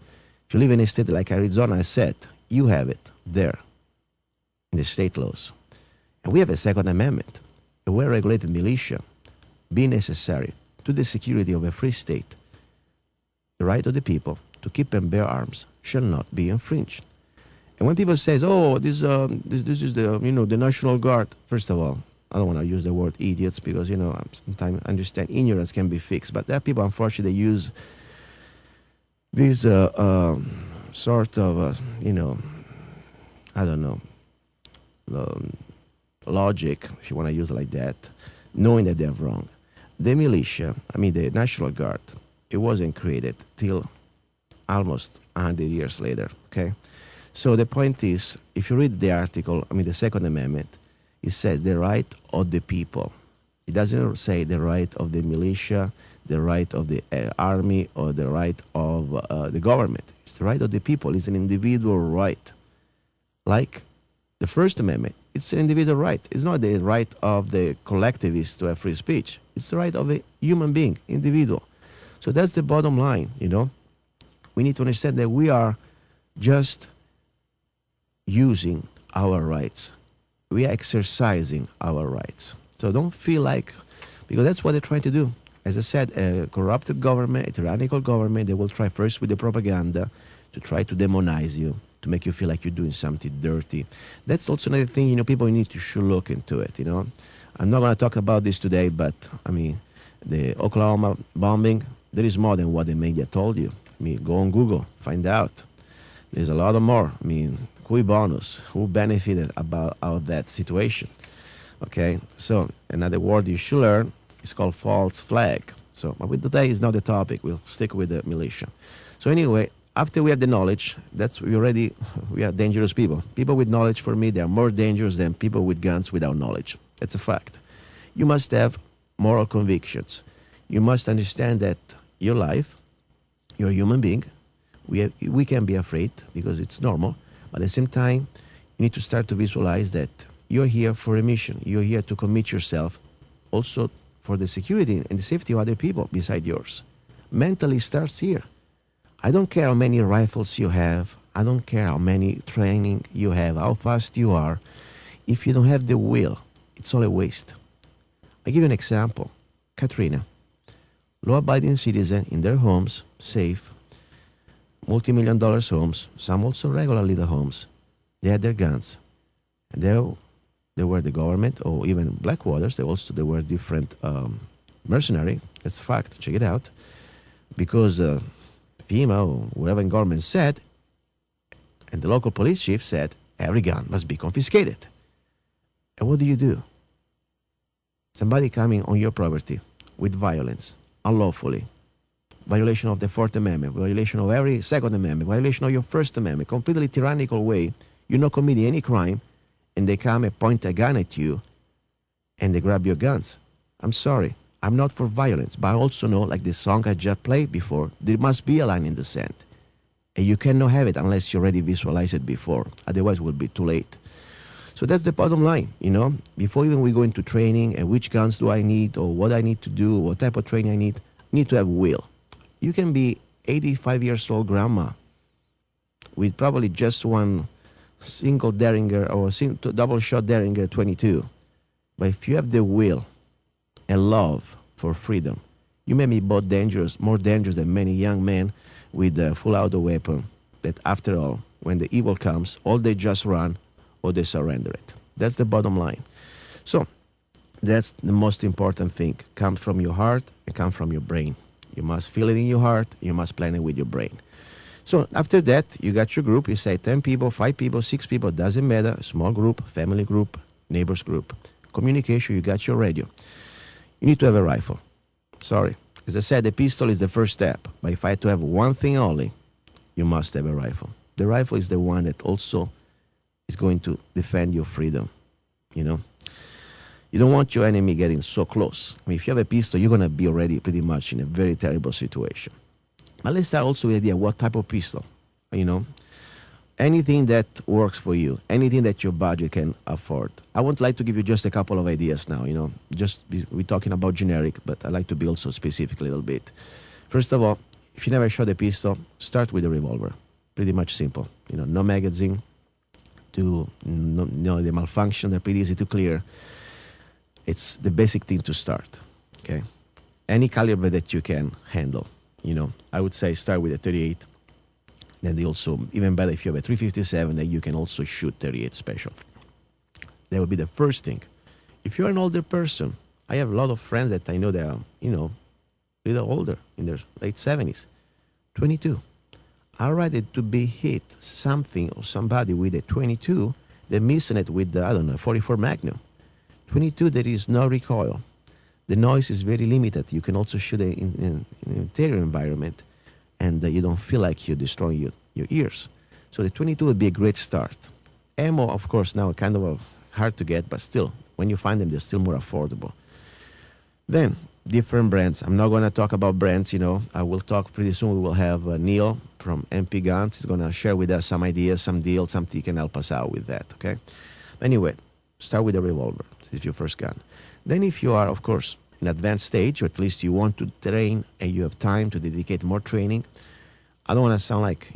If you live in a state like Arizona, I said, you have it there in the state laws. And we have a Second Amendment, a well-regulated militia, being necessary to the security of a free state. The right of the people to keep and bear arms shall not be infringed. And when people say, this is the National Guard, first of all, I don't want to use the word idiots because, sometimes I understand ignorance can be fixed. But there are people, unfortunately, they use this sort of, I don't know, logic, if you want to use it like that, knowing that they're wrong. The militia, the National Guard, it wasn't created till almost 100 years later, okay? So the point is, if you read the article, the Second Amendment, it says the right of the people. It doesn't say the right of the militia, the right of the army, or the right of the government. It's the right of the people. It's an individual right. Like the First Amendment, it's an individual right. It's not the right of the collectivists to have free speech. It's the right of a human being, individual. So that's the bottom line, We need to understand that we are just using our rights. We are exercising our rights. So don't feel like, because that's what they're trying to do. As I said, a corrupted government, a tyrannical government, they will try first with the propaganda to try to demonize you, to make you feel like you're doing something dirty. That's also another thing, people need to should look into it, I'm not going to talk about this today, but, the Oklahoma bombing, there is more than what the media told you. Go on Google, find out. There's a lot more. Cui bonus, who benefited out of that situation? Okay, so another word you should learn is called false flag. So, but today is not the topic. We'll stick with the militia. So anyway, after we have the knowledge, we are dangerous people. People with knowledge, for me, they are more dangerous than people with guns without knowledge. That's a fact. You must have moral convictions. You must understand that your life, you're a human being. We can be afraid because it's normal. At the same time, you need to start to visualize that you're here for a mission. You're here to commit yourself also for the security and the safety of other people beside yours. Mentally starts here. I don't care how many rifles you have. I don't care how many training you have, how fast you are. If you don't have the will, it's all a waste. I give you an example. Katrina, law-abiding citizen in their homes, safe, multi-million dollars homes, some also regular little homes. They had their guns. And they were the government, or even Blackwaters. They were different mercenary. That's a fact. Check it out. Because FEMA or whatever in government said, and the local police chief said, every gun must be confiscated. And what do? Somebody coming on your property with violence, unlawfully, violation of the Fourth Amendment, violation of every Second Amendment, violation of your First Amendment, completely tyrannical way, you're not committing any crime, and they come and point a gun at you, and they grab your guns. I'm sorry, I'm not for violence, but I also know, like the song I just played before, there must be a line in the sand. And you cannot have it unless you already visualize it before. Otherwise, it will be too late. So that's the bottom line, Before even we go into training and which guns do I need or what I need to do, what type of training I need to have will. You can be 85 years old grandma with probably just one single Derringer or double shot Derringer 22. But if you have the will and love for freedom, you may be more dangerous than many young men with a full auto weapon that after all, when the evil comes, all they just run or they surrender it. That's the bottom line. So that's the most important thing. Come from your heart and come from your brain. You must feel it in your heart. You must plan it with your brain. So after that, you got your group. You say 10 people, 5 people, 6 people, doesn't matter. Small group, family group, neighbors group. Communication, you got your radio. You need to have a rifle. Sorry. As I said, the pistol is the first step. But if I had to have one thing only, you must have a rifle. The rifle is the one that also is going to defend your freedom, You don't want your enemy getting so close. I mean, if you have a pistol, you're going to be already pretty much in a very terrible situation. But let's start also with the idea, what type of pistol? Anything that works for you, anything that your budget can afford. I would like to give you just a couple of ideas now, we're talking about generic, but I like to be also specific a little bit. First of all, if you never shot a pistol, start with a revolver. Pretty much simple. No magazine, the malfunction, they're pretty easy to clear. It's the basic thing to start, okay? Any caliber that you can handle, I would say start with a 38. Then they also, even better if you have a 357, then you can also shoot 38 special. That would be the first thing. If you're an older person, I have a lot of friends that I know that are, a little older, in their late 70s, 22. I'd rather to be hit something or somebody with a 22 than missing it with the, 44 Magnum. 22, there is no recoil. The noise is very limited. You can also shoot in an interior environment, and you don't feel like you're destroying your ears. So the 22 would be a great start. Ammo, of course, now kind of hard to get, but still, when you find them, they're still more affordable. Then, different brands. I'm not going to talk about brands, I will talk pretty soon. We will have Neil from MP Guns. He's going to share with us some ideas, some deals, something he can help us out with that, okay? Anyway, start with a revolver. This is your first gun. Then if you are, of course, in advanced stage, or at least you want to train and you have time to dedicate more training, I don't want to sound like,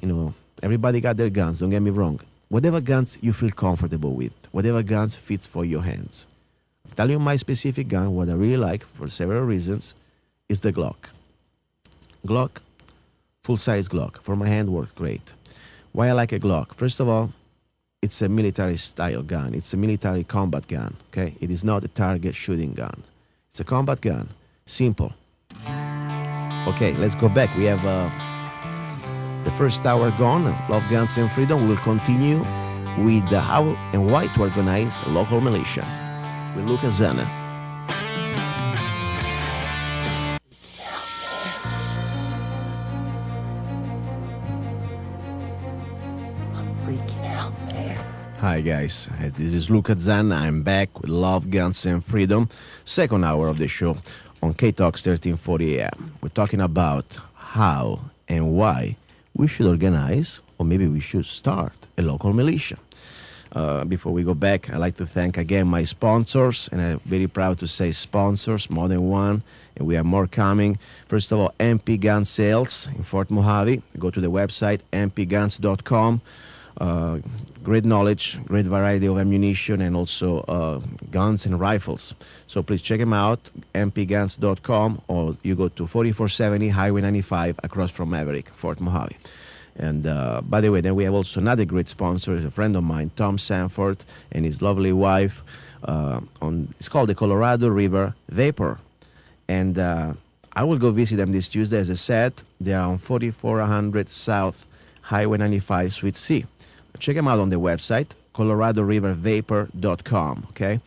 everybody got their guns, don't get me wrong. Whatever guns you feel comfortable with, whatever guns fits for your hands. I'll tell you my specific gun, what I really like, for several reasons, is the Glock. Glock, full-size Glock. For my hand, worked great. Why I like a Glock? First of all, it's a military-style gun. It's a military combat gun, okay? It is not a target shooting gun. It's a combat gun. Simple. Okay, let's go back. We have the first hour gone. Love, Guns, and Freedom. We will continue with how and why to organize a local militia with Luca Zanna. Hi guys, this is Luca Zanna. I'm back with Love, Guns, and Freedom, second hour of the show on K-Talks 1340 AM. We're talking about how and why we should organize, or maybe we should start a local militia. Before we go back, I'd like to thank again my sponsors, and I'm very proud to say sponsors, more than one, and we have more coming. First of all, MP Gun Sales in Fort Mojave. Go to the website, mpguns.com. Great knowledge, great variety of ammunition, and also guns and rifles. So please check them out, mpguns.com, or you go to 4470 Highway 95 across from Maverick, Fort Mojave. And by the way, then we have also another great sponsor, is a friend of mine, Tom Sanford, and his lovely wife. It's called the Colorado River Vapor. And I will go visit them this Tuesday, as I said. They are on 4400 South Highway 95, Suite C. Check them out on the website, coloradorivervapor.com, okay?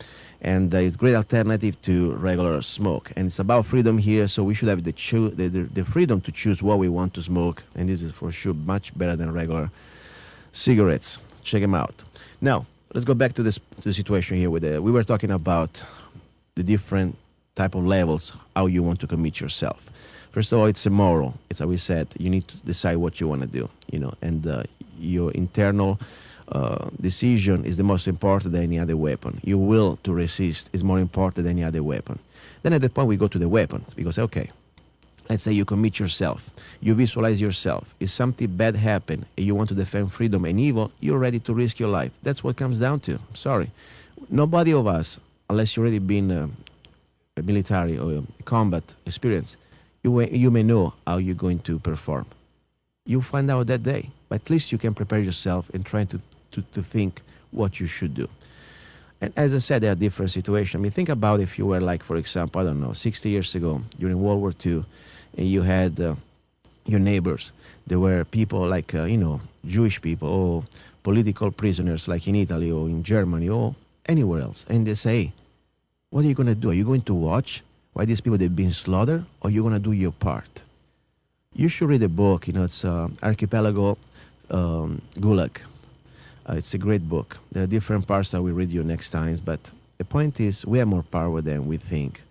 And it's a great alternative to regular smoke. And it's about freedom here, so we should have the freedom to choose what we want to smoke. And this is for sure much better than regular cigarettes. Check them out. Now, let's go back to the situation here. We were talking about the different type of levels, how you want to commit yourself. First of all, it's immoral. It's how we said, you need to decide what you want to do, and your internal decision is the most important than any other weapon. Your will to resist is more important than any other weapon. Then at the point we go to the weapons, because, okay, let's say you commit yourself. You visualize yourself. If something bad happened and you want to defend freedom and evil, you're ready to risk your life. That's what it comes down to. Sorry. Nobody of us, unless you've already been a military or a combat experience, you may know how you're going to perform. You'll find out that day. But at least you can prepare yourself and try to think what you should do. And as I said, there are different situations. I mean, think about if you were like, for example, 60 years ago, during World War II, and you had your neighbors. There were people like, Jewish people or political prisoners like in Italy or in Germany or anywhere else. And they say, what are you going to do? Are you going to watch why these people, they've been slaughtered, or are you going to do your part? You should read a book. It's Archipelago Gulag. It's a great book. There are different parts that we'll read you next time, but the point is we have more power than we think.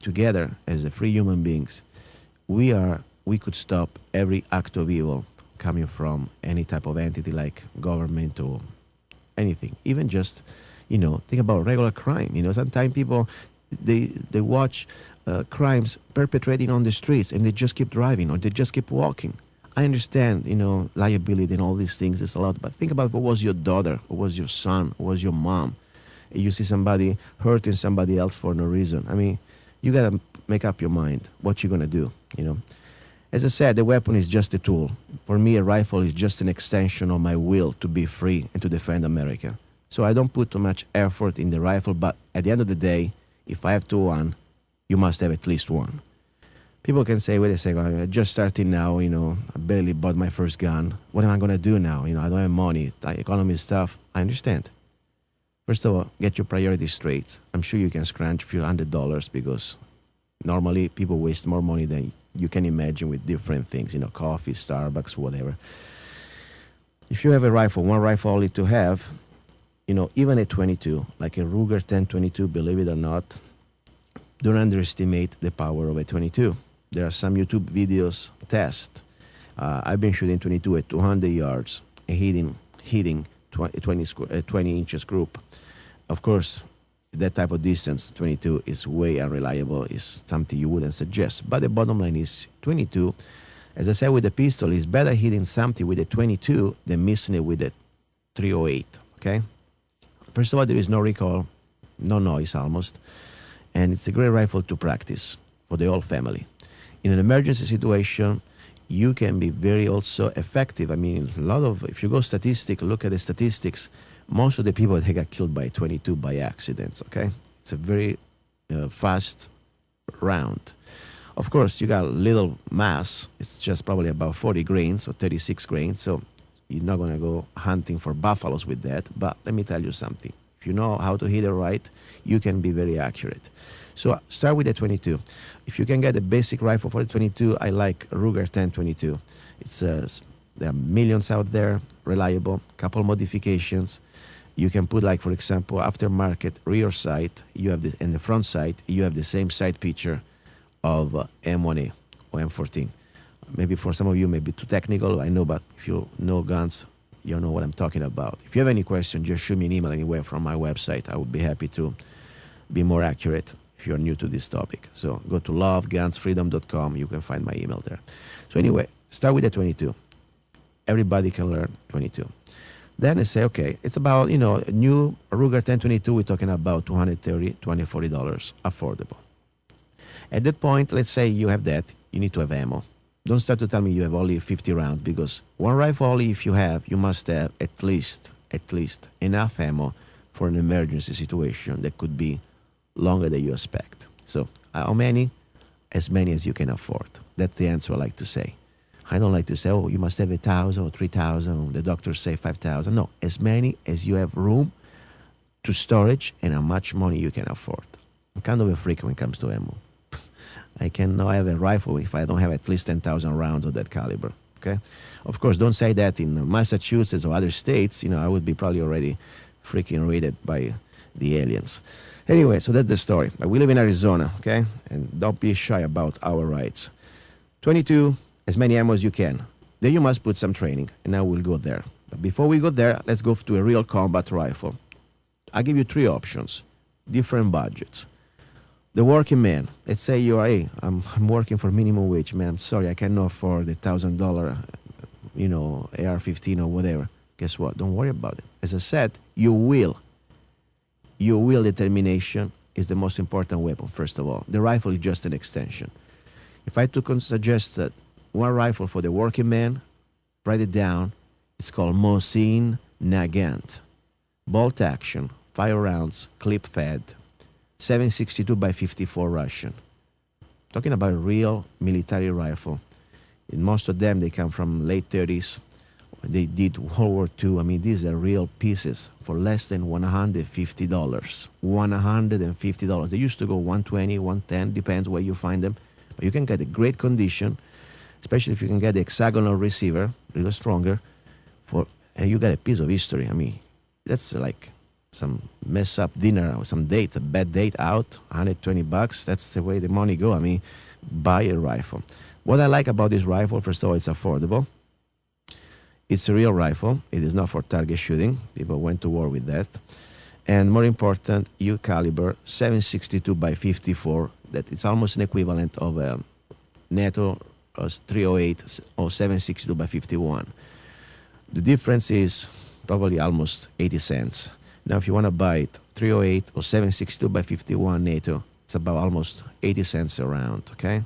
Together as a free human beings, we could stop every act of evil coming from any type of entity like government or anything. Even just, think about regular crime. Sometimes people, they watch crimes perpetrating on the streets and they just keep driving or they just keep walking. I understand, liability and all these things is a lot, but think about what was your daughter, what was your son, what was your mom. You see somebody hurting somebody else for no reason. I mean, you got to make up your mind what you're going to do, As I said, the weapon is just a tool. For me, a rifle is just an extension of my will to be free and to defend America. So I don't put too much effort in the rifle, but at the end of the day, if I have to one, you must have at least one. People can say, wait a second, I'm just starting now, I barely bought my first gun. What am I going to do now? I don't have money. The economy is tough. I understand. First of all, get your priorities straight. I'm sure you can scratch a few $100 because normally people waste more money than you can imagine with different things, coffee, Starbucks, whatever. If you have a rifle, one rifle only to have, even a 22, like a Ruger 1022, believe it or not, don't underestimate the power of a 22. There are some YouTube videos test. I've been shooting 22 at 200 yards and hitting 20 inches group. Of course, that type of distance, 22, is way unreliable. It's something you wouldn't suggest. But the bottom line is 22, as I said with the pistol, is better hitting something with a 22 than missing it with a 308, okay? First of all, there is no recoil, no noise almost, and it's a great rifle to practice for the whole family. In an emergency situation, you can be very also effective. I mean, if you go look at the statistics, most of the people, they got killed by 22 by accidents, okay? It's a very fast round. Of course, you got little mass. It's just probably about 40 grains or 36 grains, so you're not going to go hunting for buffaloes with that. But let me tell you something. If you know how to hit it right, you can be very accurate. So start with the 22. If you can get a basic rifle for the 22, I like Ruger 1022. There are millions out there, reliable, couple modifications. You can put, like, for example, aftermarket rear sight. You have in the front sight, you have the same sight picture of M1A or M14. maybe for some of you, maybe too technical. I know, but if you know guns, you know what I'm talking about. If you have any question, just shoot me an email anywhere from my website. I would be happy to be more accurate if you're new to this topic. So go to lovegunsfreedom.com. You can find my email there. So anyway, start with the 22. Everybody can learn 22. Then I say, okay, it's about, a new Ruger 1022. We're talking about $230, $240, affordable. At that point, let's say you have that. You need to have ammo. Don't start to tell me you have only 50 rounds, because one rifle only, if you have, you must have at least enough ammo for an emergency situation that could be longer than you expect. So how many? As many as you can afford. That's the answer I like to say. I don't like to say, oh, you must have 1,000 or 3,000. The doctors say 5,000. No, as many as you have room to storage and how much money you can afford. I'm kind of a freak when it comes to ammo. I cannot have a rifle if I don't have at least 10,000 rounds of that caliber. Okay? Of course, don't say that in Massachusetts or other states. I would be probably already freaking raided by the aliens. Anyway, so that's the story. But we live in Arizona, okay? And don't be shy about our rights. 22, as many ammo as you can. Then you must put some training, and now we'll go there. But before we go there, let's go to a real combat rifle. I'll give you 3 options, different budgets. The working man, let's say you are, hey, I'm working for minimum wage, man. I'm sorry, I cannot afford the $1,000, AR-15 or whatever. Guess what? Don't worry about it. As I said, you will. Your will determination is the most important weapon, first of all. The rifle is just an extension. If I suggest that one rifle for the working man, write it down. It's called Mosin Nagant. Bolt action, 5 rounds, clip fed, 7.62 by 54 Russian. Talking about a real military rifle. And most of them, they come from late 30s. They did World War II. I mean, these are real pieces for less than $150. $150. They used to go $120, $110, depends where you find them. But you can get a great condition, especially if you can get the hexagonal receiver, a little stronger, and you get a piece of history. I mean, that's like some mess up dinner or some date, a bad date out, $120. That's the way the money go. I mean, buy a rifle. What I like about this rifle, first of all, it's affordable. It's a real rifle. It is not for target shooting. People went to war with that. And more important, you caliber 7.62 by 54. That it's almost an equivalent of a NATO 308 or 7.62 by 51. The difference is probably almost 80 cents. Now, if you want to buy it 308 or 7.62 by 51 NATO, it's about almost 80 cents a round, okay?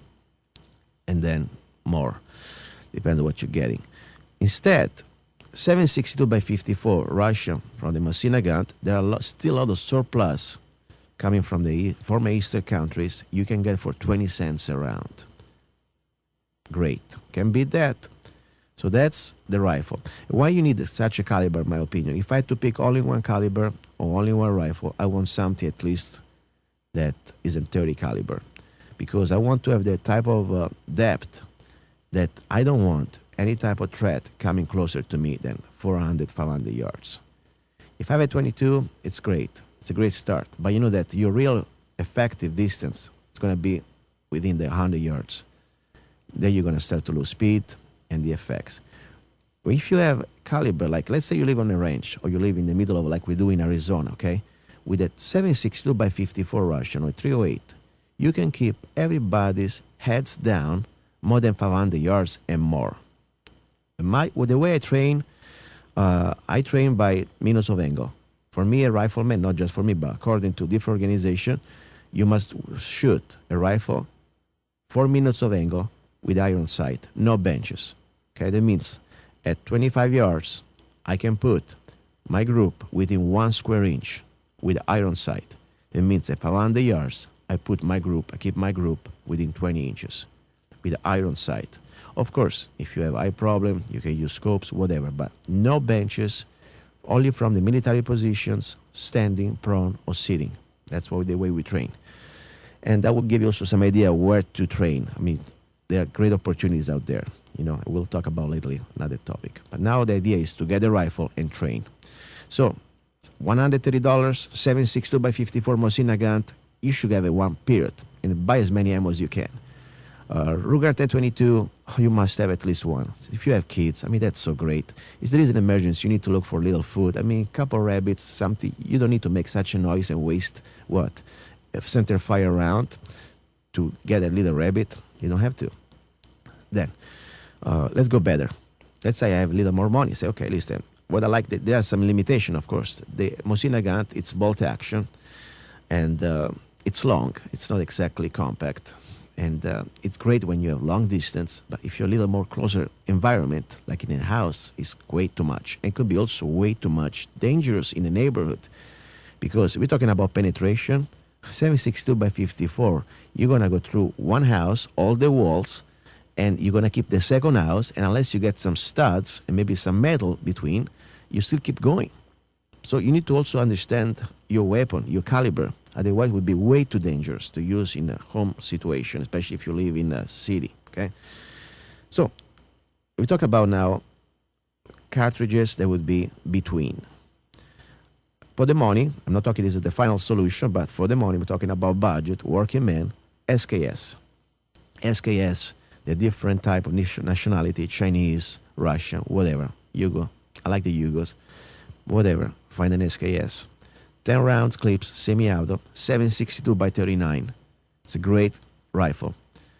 And then more. Depends on what you're getting. Instead, 7.62 by 54 Russia from the Mosin Nagant, there are still a lot of surplus coming from the former Eastern countries. You can get for 20 cents a round. Great. Can beat that. So that's the rifle. Why you need such a caliber, in my opinion? If I had to pick only one caliber or only one rifle, I want something at least that isn't 30 caliber. Because I want to have the type of depth that I don't want any type of threat coming closer to me than 400, 500 yards. If I have a 22, it's great. It's a great start. But you know that your real effective distance is going to be within the 100 yards. Then you're going to start to lose speed and the effects. If you have caliber, like let's say you live on a range or you live in the middle of like we do in Arizona, okay? With a 7.62 by 54 Russian or 308, you can keep everybody's heads down more than 500 yards and more. With the way I train by minutes of angle. For me, a rifleman, not just for me, but according to different organizations, you must shoot a rifle 4 minutes of angle with iron sight, no benches. Okay, that means at 25 yards, I can put my group within 1 square inch with iron sight. That means at 500 yards, I keep my group within 20 inches with iron sight. Of course, if you have eye problem, you can use scopes, whatever, but no benches, only from the military positions, standing, prone, or sitting. That's the way we train. And that will give you also some idea where to train. I mean, there are great opportunities out there. We'll talk about later another topic. But now the idea is to get a rifle and train. So, $130, 7.62 by 54 Mosin Nagant. You should have a one period and buy as many ammo as you can. Ruger 1022, you must have at least one. If you have kids, I mean, that's so great. If there is an emergency, you need to look for little food. I mean, a couple rabbits, something. You don't need to make such a noise and waste what? Center fire around to get a little rabbit. You don't have to. Then, let's go better. Let's say I have a little more money. Say, okay, listen, what I like, there are some limitation, of course. The Mosin gun, it's bolt action, and it's long. It's not exactly compact. And it's great when you have long distance, but if you're a little more closer environment, like in a house, it's way too much. And could be also way too much dangerous in a neighborhood. Because we're talking about penetration, 7.62 by 54, you're going to go through one house, all the walls, and you're going to keep the second house, and unless you get some studs and maybe some metal between, you still keep going. So you need to also understand your weapon, your caliber. Otherwise, it would be way too dangerous to use in a home situation, especially if you live in a city, okay? So we talk about now cartridges that would be between. For the money, I'm not talking this is the final solution, but for the money, we're talking about budget, working man, SKS. SKS, the different type of nationality, Chinese, Russian, whatever, Yugo. I like the Yugos. Whatever, find an SKS. 10 rounds clips, semi-auto, 7.62 by 39. It's a great rifle.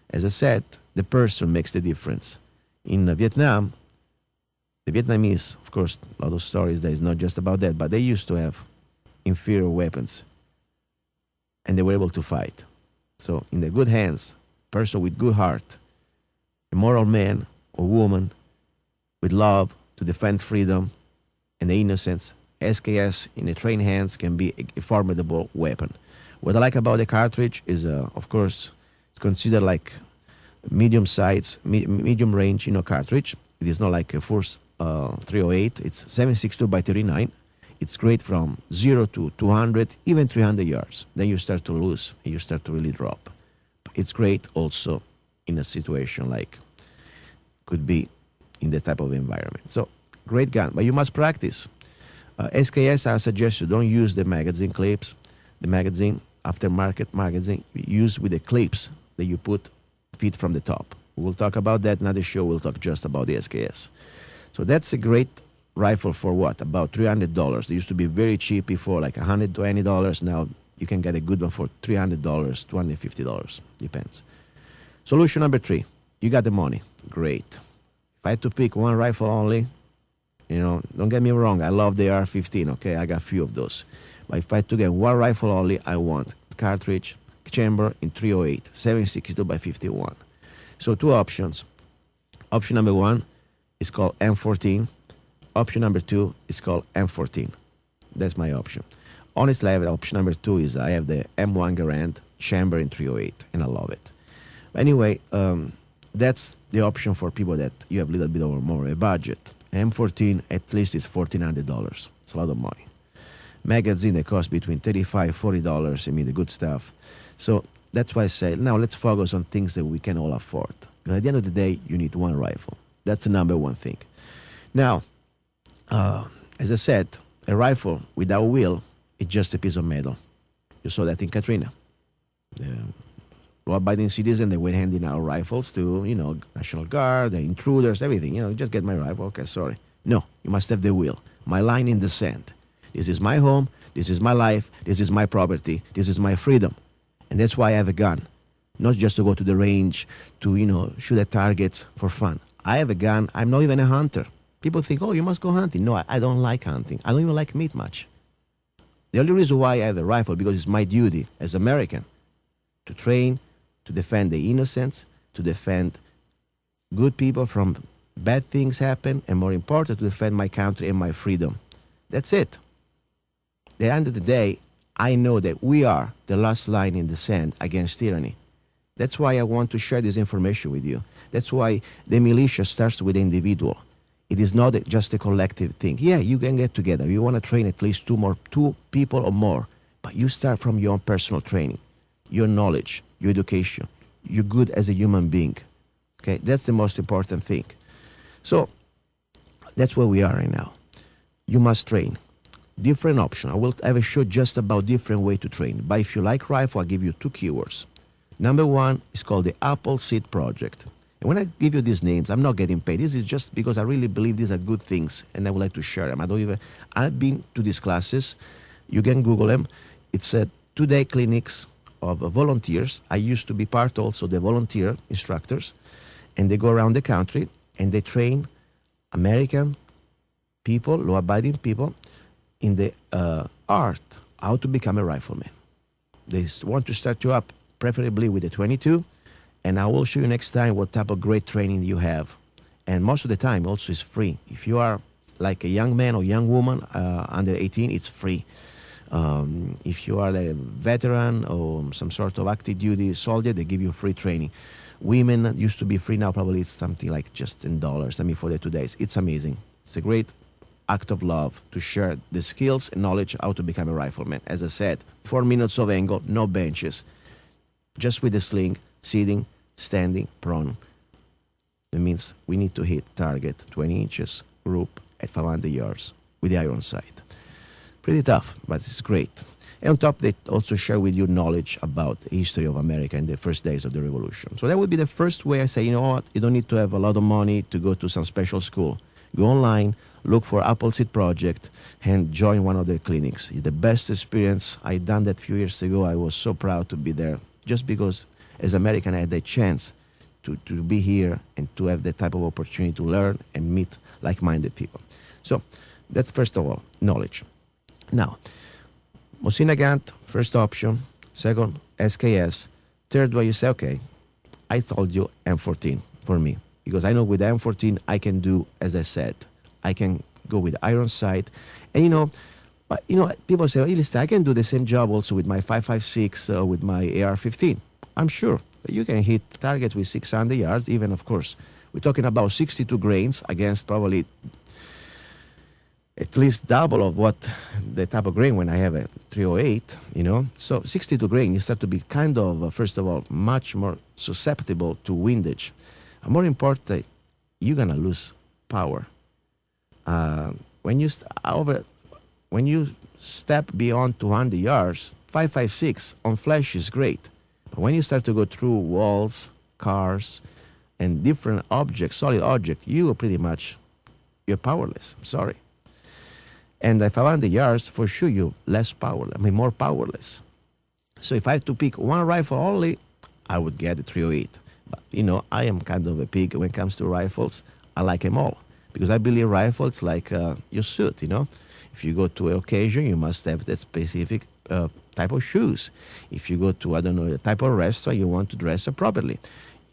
As I said, the person makes the difference. In Vietnam, the Vietnamese, of course, a lot of stories there is not just about that, but they used to have inferior weapons, and they were able to fight. So in the good hands, person with good heart, a moral man or woman with love to defend freedom and the innocence, SKS in the trained hands can be a formidable weapon. What I like about the cartridge is, of course, it's considered like medium size, medium range, cartridge. It is not like a Force 308. It's 7.62 by 39. It's great from 0 to 200, even 300 yards. Then you start to lose, and you start to really drop. It's great also in a situation like could be in that type of environment. So great gun, but you must practice. SKS, I suggest you don't use the magazine clips. The magazine, aftermarket magazine, use with the clips that you put feet from the top. We'll talk about that. Another show, we'll talk just about the SKS. So that's a great rifle for what? About $300. They used to be very cheap before, like $120. Now you can get a good one for $300, $250. Depends. Solution number 3. You got the money. Great. If I had to pick one rifle only, don't get me wrong, I love the AR-15, okay? I got a few of those. But if I had to get one rifle only, I want cartridge, chamber in 308, 7.62 by 51. So 2 options. Option number 1 is called M14. Option number 2 is called M14. That's my option. Honestly, I have option number 2 is I have the M1 Garand chamber in 308, and I love it. Anyway, that's the option for people that you have a little bit or more a budget. M14 at least is $1,400. It's a lot of money. Magazine that cost between $35, $40. I mean, the good stuff. So that's why I say, now let's focus on things that we can all afford. Because at the end of the day, you need one rifle. That's the number one thing. Now, as I said, a rifle without wheel is just a piece of metal. You saw that in Katrina. Law-abiding citizens, they were handing out rifles to, National Guard, the intruders, everything. Just get my rifle. Okay, sorry. No, you must have the will. My line in the sand. This is my home. This is my life. This is my property. This is my freedom. And that's why I have a gun. Not just to go to the range to, shoot at targets for fun. I have a gun. I'm not even a hunter. People think, oh, you must go hunting. No, I don't like hunting. I don't even like meat much. The only reason why I have a rifle, because it's my duty as American to train, to defend the innocents, to defend good people from bad things happen, and more important, to defend my country and my freedom. That's it. At the end of the day, I know that we are the last line in the sand against tyranny. That's why I want to share this information with you. That's why the militia starts with the individual. It is not just a collective thing. Yeah, you can get together. You want to train at least two people or more, but you start from your own personal training, your knowledge, your education. You're good as a human being. Okay, that's the most important thing. So that's where we are right now. You must train. Different option. I will have a show just about different way to train. But if you like rifle, I'll give you 2 keywords. Number one is called the Apple Seed Project. And when I give you these names, I'm not getting paid. This is just because I really believe these are good things, and I would like to share them. I've been to these classes. You can Google them. It's a 2-day clinics of volunteers. I used to be part also the volunteer instructors, and they go around the country and they train American people, law-abiding people, in the art, how to become a rifleman. They want to start you up, preferably with a 22, and I will show you next time what type of great training you have. And most of the time also is free. If you are like a young man or young woman under 18, it's free. If you are a veteran or some sort of active duty soldier, they give you free training. Women used to be free, now probably it's something like just $10. I mean, for the 2 days. It's amazing. It's a great act of love to share the skills and knowledge how to become a rifleman. As I said, 4 minutes of angle, no benches, just with the sling, sitting, standing, prone. That means we need to hit target 20 inches, group at 500 yards with the iron sight. Pretty tough, but it's great. And on top, they also share with you knowledge about the history of America in the first days of the revolution. So that would be the first way I say, you know what, you don't need to have a lot of money to go to some special school. Go online, look for Apple Seed Project, and join one of their clinics. It's the best experience. I done that a few years ago. I was so proud to be there, just because as American I had the chance to be here and to have that type of opportunity to learn and meet like-minded people. So that's first of all, knowledge. Now, Mosin Nagant, first option. Second, SKS. Third way, you say, okay, I told you M14 for me. Because I know with the M14, I can do, as I said, I can go with iron sight. And people say, well, listen, I can do the same job also with my 5.56, with my AR-15. I'm sure that you can hit targets with 600 yards, even, of course. We're talking about 62 grains against probably at least double of what the type of grain when I have a 308, So 62 grain, you start to be kind of, first of all, much more susceptible to windage. And more important, you're going to lose power. When you step beyond 200 yards, 5.56 on flash is great. But when you start to go through walls, cars, and different objects, solid objects, you're powerless. I'm sorry. And at 500 yards, for sure, you're more powerless. So if I had to pick one rifle only, I would get the 308. But, I am kind of a pig when it comes to rifles. I like them all. Because I believe rifles like your suit, If you go to an occasion, you must have that specific type of shoes. If you go to, a type of restaurant, you want to dress properly.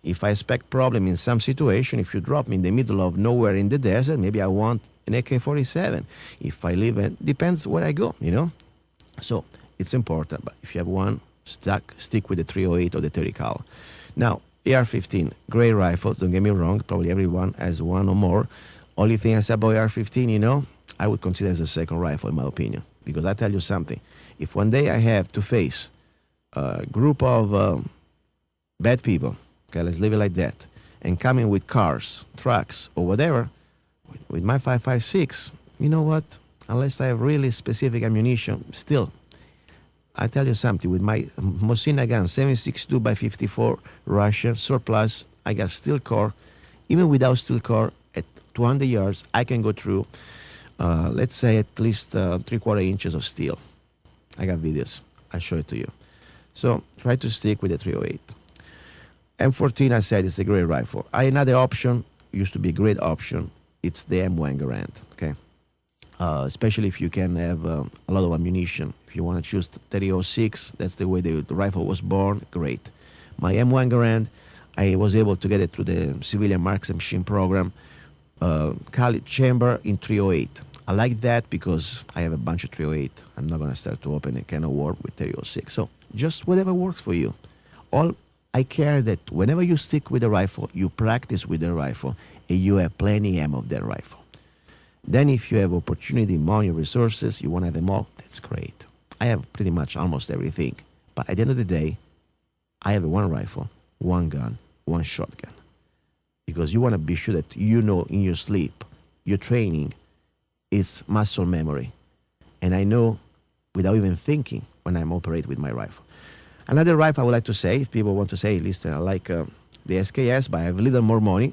If I expect problem in some situation, if you drop me in the middle of nowhere in the desert, maybe I want an AK-47. If I live in, depends where I go, So it's important. But if you have one, stick with the 308 or the 30 cal. Now, AR-15, great rifles, don't get me wrong. Probably everyone has one or more. Only thing I say about AR-15, I would consider as a second rifle, in my opinion. Because I tell you something. If one day I have to face a group of bad people, okay, let's leave it like that, and coming with cars, trucks, or whatever, with my 5.56, you know what? Unless I have really specific ammunition, still, I tell you something, with my Mosin Nagant 7.62 by 54 Russian surplus, I got steel core. Even without steel core, at 200 yards, I can go through, let's say, at least 3/4 inches of steel. I got videos. I'll show it to you. So try to stick with the 308. M14, I said, is a great rifle. Another option, used to be a great option, it's the M1 Garand, okay? Especially if you can have a lot of ammunition. If you want to choose 3006, that's the way the rifle was born, great. My M1 Garand, I was able to get it through the civilian marksmanship program, chamber in 308. I like that because I have a bunch of 308. I'm not going to start to open a can of worms with 3006. So just whatever works for you. All I care that whenever you stick with the rifle, you practice with the rifle, and you have plenty ammo of that rifle. Then if you have opportunity, money, resources, you want to have them all, that's great. I have pretty much almost everything. But at the end of the day, I have one rifle, one gun, one shotgun. Because you want to be sure that in your sleep, your training is muscle memory. And I know without even thinking when I'm operating with my rifle. Another rifle I would like to say, if people want to say, listen, I like the SKS, but I have a little more money,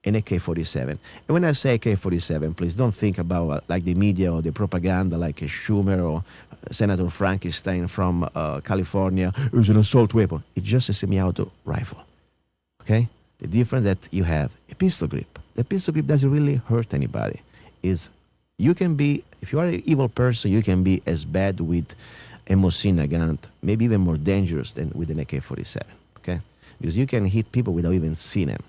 an AK-47. And when I say AK-47, please don't think about like the media or the propaganda like Schumer or Senator Frankenstein from California. It's an assault weapon. It's just a semi-auto rifle. Okay? The difference that you have a pistol grip. The pistol grip doesn't really hurt anybody. You can be, if you are an evil person, you can be as bad with a Mosin Nagant, maybe even more dangerous than with an AK-47. Okay? Because you can hit people without even seeing them.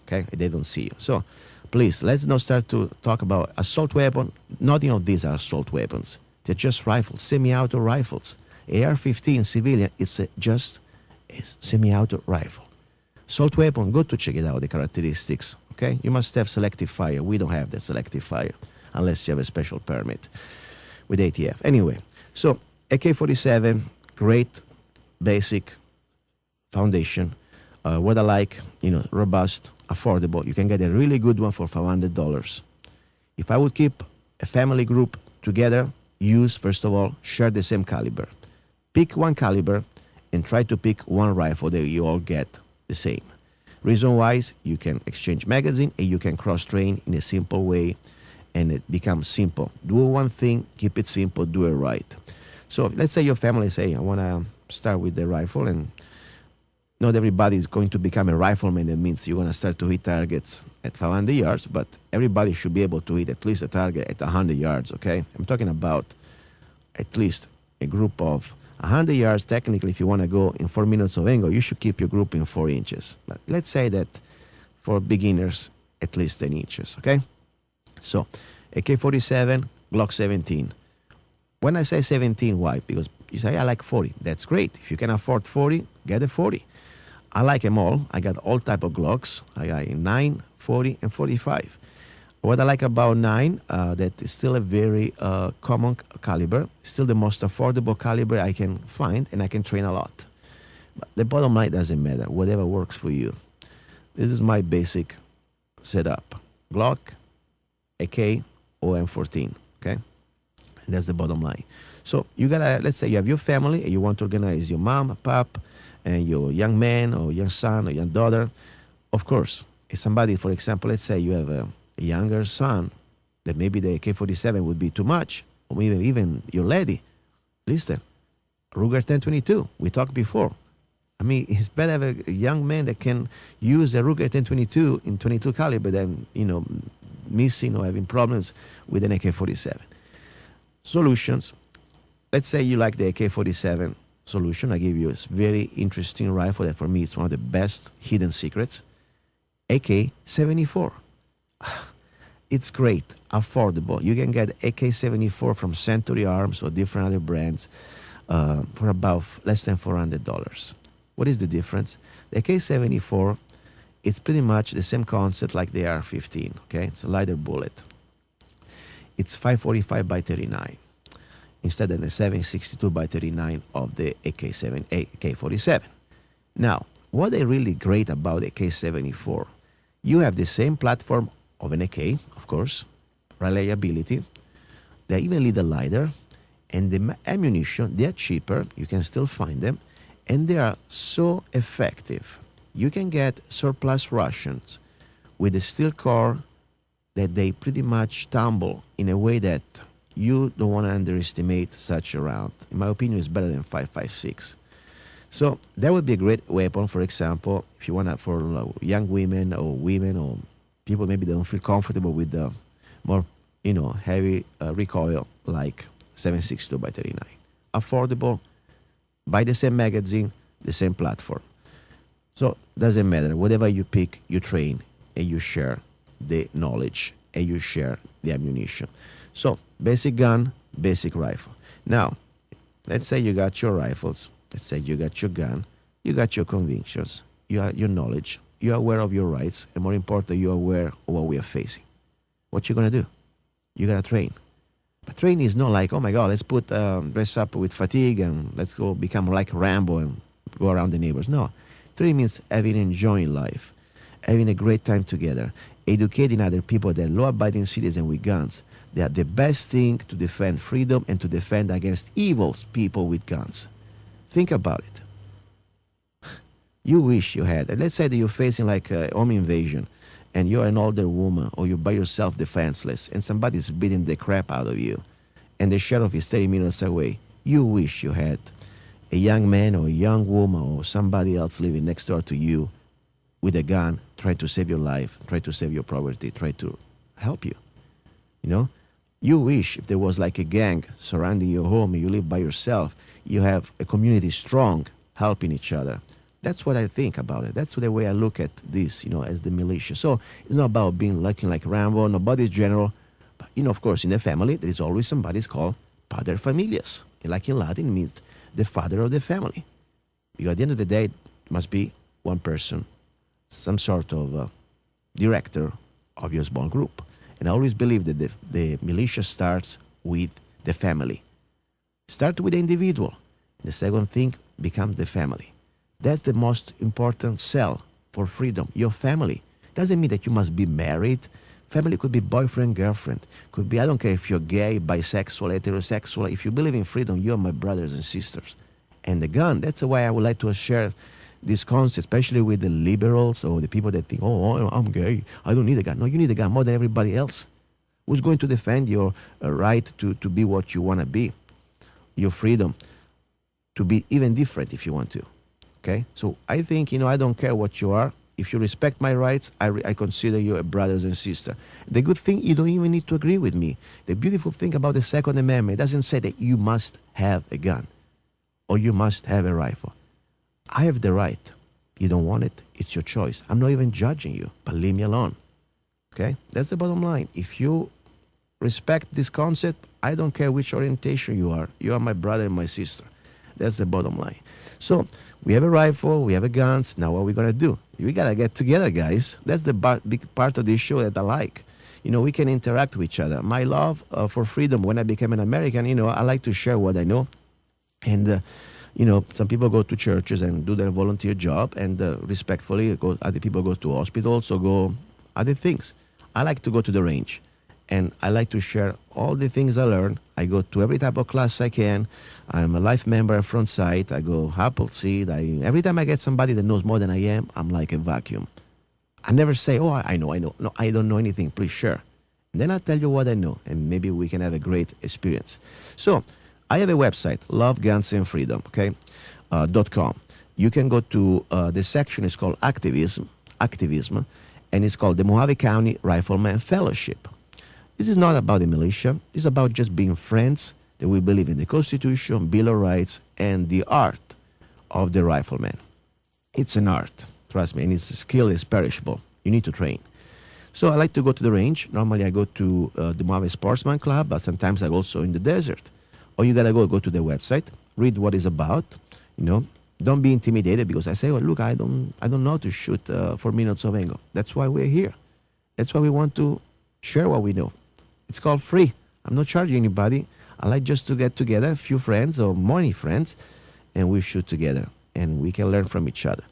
Okay? They don't see you. So, please, let's not start to talk about assault weapon. Nothing of these are assault weapons. They're just rifles, semi-auto rifles. AR-15 civilian, it's just a semi-auto rifle. Assault weapon, go to check it out, the characteristics. Okay? You must have selective fire. We don't have that selective fire unless you have a special permit with ATF. Anyway, so AK-47, great, basic foundation. What I like, robust, affordable. You can get a really good one for $500. If I would keep a family group together, first of all, share the same caliber. Pick one caliber and try to pick one rifle that you all get the same. Reason-wise, you can exchange magazine and you can cross-train in a simple way and it becomes simple. Do one thing, keep it simple, do it right. So let's say your family say, I want to start with the rifle, and not everybody is going to become a rifleman. That means you're going to start to hit targets at 500 yards, but everybody should be able to hit at least a target at 100 yards, okay? I'm talking about at least a group of 100 yards. Technically, if you want to go in 4 minutes of angle, you should keep your group in 4 inches. But let's say that for beginners, at least 10 inches, okay? So, AK-47, Glock 17. When I say 17, why? Because you say, I like 40. That's great. If you can afford 40, get a 40. I like them all. I got all type of Glocks. I got 9, 40, and 45. What I like about 9, that is still a very common caliber, still the most affordable caliber I can find, and I can train a lot. But the bottom line doesn't matter, whatever works for you. This is my basic setup. Glock, AK, or M14, okay? And that's the bottom line. So you gotta, let's say you have your family and you want to organize your mom, pop, and your young man or young son or young daughter. Of course, if somebody, for example, let's say you have a younger son, that maybe the AK-47 would be too much, or maybe even your lady. Listen, Ruger 1022, we talked before. I mean, it's better to have a young man that can use a Ruger 1022 in 22 caliber than, missing or having problems with an AK-47. Solutions. Let's say you like the AK-47 solution. I give you a very interesting rifle that for me is one of the best hidden secrets. AK-74. It's great, affordable. You can get AK-74 from Century Arms or different other brands for about less than $400. What is the difference? The AK-74, it's pretty much the same concept like the AR-15, okay? It's a lighter bullet. It's 545 by 39 instead of the 762 by 39 of the AK-47. Now, what is really great about the AK-74, you have the same platform of an AK, of course, reliability, they're even a little lighter, and the ammunition, they're cheaper, you can still find them, and they are so effective. You can get surplus Russians with a steel core that they pretty much tumble in a way that you don't want to underestimate such a round. In my opinion, it's better than 5.56. So that would be a great weapon, for example, if you want to, for young women or people maybe they don't feel comfortable with the more, heavy recoil like 7.62 by 39. Affordable, buy the same magazine, the same platform. So doesn't matter. Whatever you pick, you train and you share the knowledge and you share the ammunition. So basic gun, basic rifle. Now, let's say you got your rifles. Let's say you got your gun. You got your convictions. You have your knowledge. You're aware of your rights. And more important, you're aware of what we are facing. What you going to do? You got to train. But training is not like, oh my God, let's put dress up with fatigue and let's go become like Rambo and go around the neighbors. No. Training means having enjoying life, having a great time together, educating other people that are law-abiding citizens with guns. They are the best thing to defend freedom and to defend against evil people with guns. Think about it. You wish you had. And let's say that you're facing like a home invasion and you're an older woman or you're by yourself defenseless and somebody's beating the crap out of you and the sheriff is 30 minutes away. You wish you had a young man or a young woman or somebody else living next door to you with a gun, trying to save your life, try to save your property, try to help you. You know? You wish if there was like a gang surrounding your home and you live by yourself, you have a community strong, helping each other. That's what I think about it. That's the way I look at this, as the militia. So it's not about being looking like Rambo, nobody's general. But, of course, in the family, there is always somebody called pater familias. Like in Latin, it means the father of the family. Because at the end of the day, it must be one person, some sort of director of your small group. And I always believe that the militia starts with the family. Start with the individual. The second thing becomes the family. That's the most important cell for freedom, your family. Doesn't mean that you must be married. Family could be boyfriend, girlfriend. Could be, I don't care if you're gay, bisexual, heterosexual. If you believe in freedom, you're my brothers and sisters. And the gun, that's why I would like to share this concept, especially with the liberals or the people that think, oh, I'm gay, I don't need a gun. No, you need a gun more than everybody else. Who's going to defend your right to be what you want to be? Your freedom to be even different if you want to. Okay? So I think, I don't care what you are. If you respect my rights, I consider you a brothers and sister. The good thing, you don't even need to agree with me. The beautiful thing about the Second Amendment doesn't say that you must have a gun or you must have a rifle. I have the right. You don't want it, it's your choice. I'm not even judging you, but leave me alone. Okay? That's the bottom line. If you respect this concept, I don't care which orientation you are. You are my brother and my sister. That's the bottom line. So we have a rifle, we have a guns. Now what are we going to do? We got to get together, guys. That's the big part of this show that I like. We can interact with each other. My love for freedom when I became an American, I like to share what I know. And, some people go to churches and do their volunteer job and respectfully, other people go to hospitals or go other things. I like to go to the range. And I like to share all the things I learn. I go to every type of class I can. I'm a life member at Front Site. I go Appleseed. Every time I get somebody that knows more than I am, I'm like a vacuum. I never say, oh, I know. No, I don't know anything. Please share. And then I'll tell you what I know, and maybe we can have a great experience. So I have a website, Love, Guns, and Freedom, okay, .com. You can go to the section is called Activism, and it's called the Mojave County Rifleman Fellowship. This is not about the militia. It's about just being friends, that we believe in the Constitution, Bill of Rights, and the art of the rifleman. It's an art, trust me, and its skill is perishable. You need to train. So I like to go to the range. Normally I go to the Mojave Sportsman Club, but sometimes I go also in the desert. Or you got to go to the website, read what it's about, Don't be intimidated because I say, well, look, I don't know how to shoot 4 minutes of angle. That's why we're here. That's why we want to share what we know. It's called free. I'm not charging anybody. I like just to get together, a few friends or many friends, and we shoot together, and we can learn from each other.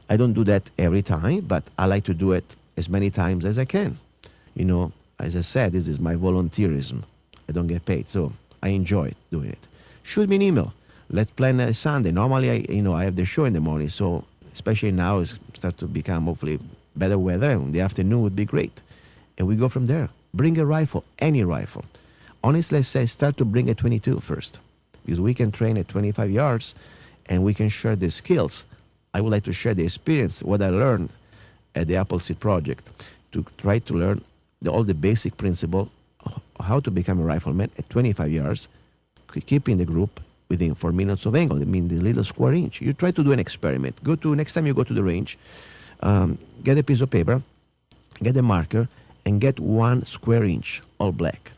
I don't do that every time, but I like to do it as many times as I can. As I said, this is my volunteerism. I don't get paid, so I enjoy doing it. Shoot me an email. Let's plan a Sunday. Normally, I have the show in the morning, so especially now it's start to become hopefully better weather, and the afternoon would be great. And we go from there. Bring a rifle, any rifle. Honestly, I say start to bring a 22 first, because we can train at 25 yards, and we can share the skills. I would like to share the experience, what I learned at the Appleseed Project, to try to learn all the basic principle of how to become a rifleman at 25 yards, keeping the group within 4 minutes of angle. I mean, the little square inch. You try to do an experiment. Next time you go to the range, get a piece of paper, get a marker, and get 1 square inch, all black,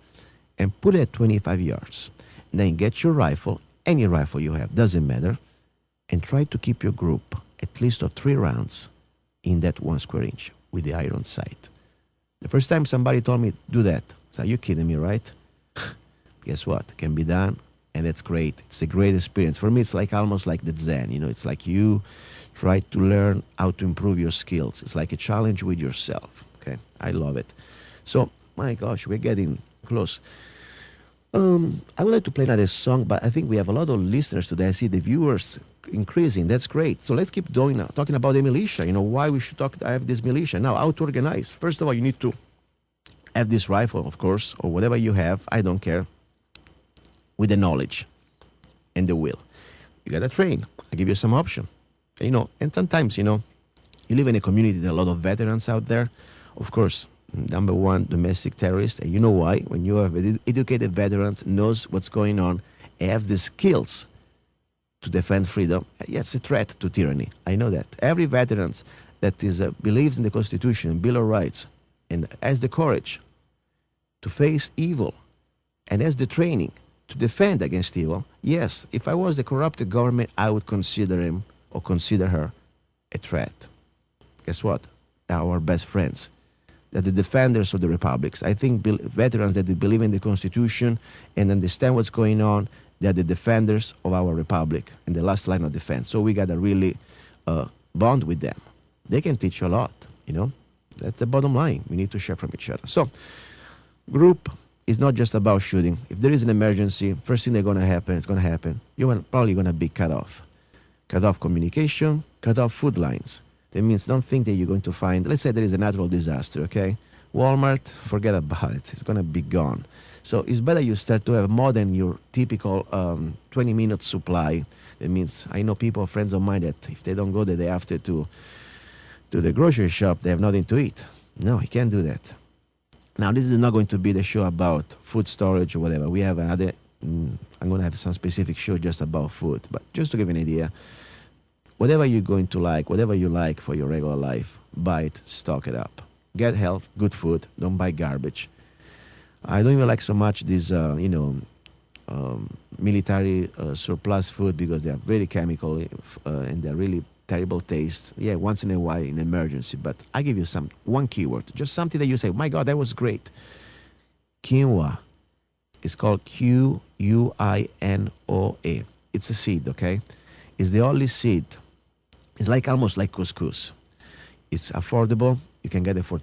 and put it at 25 yards. Then get your rifle, any rifle you have, doesn't matter, and try to keep your group at least of 3 rounds in that 1 square inch with the iron sight. The first time somebody told me, do that, I said, are you kidding me, right? Guess what? It can be done, and that's great. It's a great experience. For me, it's like almost like the Zen. It's like you try to learn how to improve your skills. It's like a challenge with yourself. Okay, I love it. So, my gosh, we're getting close. I would like to play another song, but I think we have a lot of listeners today. I see the viewers increasing. That's great. So let's keep talking about the militia. Why we should have this militia. Now, how to organize. First of all, you need to have this rifle, of course, or whatever you have. I don't care. With the knowledge and the will. You got to train. I give you some option. And sometimes, you live in a community, there are a lot of veterans out there. Of course, number one, domestic terrorist. And you know why? When you have educated veterans, knows what's going on, have the skills to defend freedom, it's a threat to tyranny. I know that. Every veteran that believes in the Constitution, Bill of Rights, and has the courage to face evil and has the training to defend against evil, yes, if I was the corrupted government, I would consider him or consider her a threat. Guess what? They are our best friends. They're the defenders of the republics. I think veterans that believe in the Constitution and understand what's going on, they're the defenders of our republic and the last line of defense. So we got to really bond with them. They can teach you a lot, That's the bottom line. We need to share from each other. So, group is not just about shooting. If there is an emergency, first thing that's going to happen, it's going to happen. You're probably going to be cut off. Cut off communication, cut off food lines. That means don't think that you're going to find, let's say there is a natural disaster, okay? Walmart, forget about it. It's going to be gone. So it's better you start to have more than your typical 20-minute supply. That means I know people, friends of mine, that if they don't go the day after to the grocery shop, they have nothing to eat. No, you can't do that. Now, this is not going to be the show about food storage or whatever. We have another, I'm going to have some specific show just about food. But just to give you an idea, whatever you're going to like, whatever you like for your regular life, buy it, stock it up. Get health, good food, don't buy garbage. I don't even like so much this, military surplus food because they are very chemical and they're really terrible taste. Yeah, once in a while in emergency. But I give you one keyword, just something that you say, my God, that was great. Quinoa. It's called Quinoa. It's a seed, okay? It's the only seed. It's almost like couscous. It's affordable. You can get it for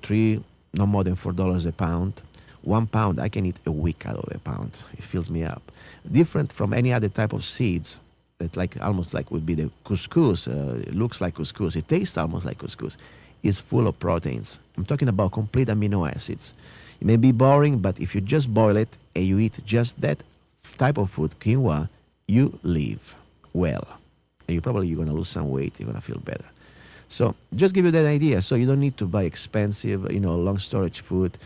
no more than $4 a pound. 1 pound, I can eat a week out of a pound. It fills me up. Different from any other type of seeds that almost would be the couscous. It looks like couscous. It tastes almost like couscous. It's full of proteins. I'm talking about complete amino acids. It may be boring, but if you just boil it and you eat just that type of food, quinoa, you live well. And you're going to lose some weight. You're going to feel better. So just give you that idea. So you don't need to buy expensive, long storage food.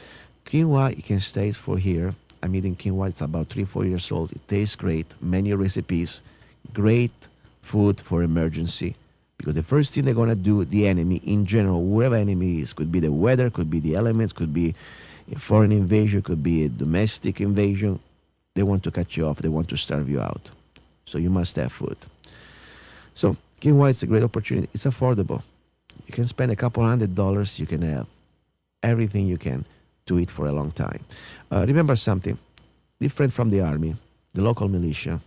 Quinoa, it can stay for here. I'm eating quinoa. It's about 3-4 years old. It tastes great. Many recipes. Great food for emergency. Because the first thing they're going to do, the enemy in general, whoever enemy is, could be the weather, could be the elements, could be a foreign invasion, could be a domestic invasion. They want to cut you off. They want to starve you out. So you must have food. So quinoa is a great opportunity. It's affordable. You can spend a couple $100. You can have everything you can to eat for a long time. Remember something. Different from the army, the local militia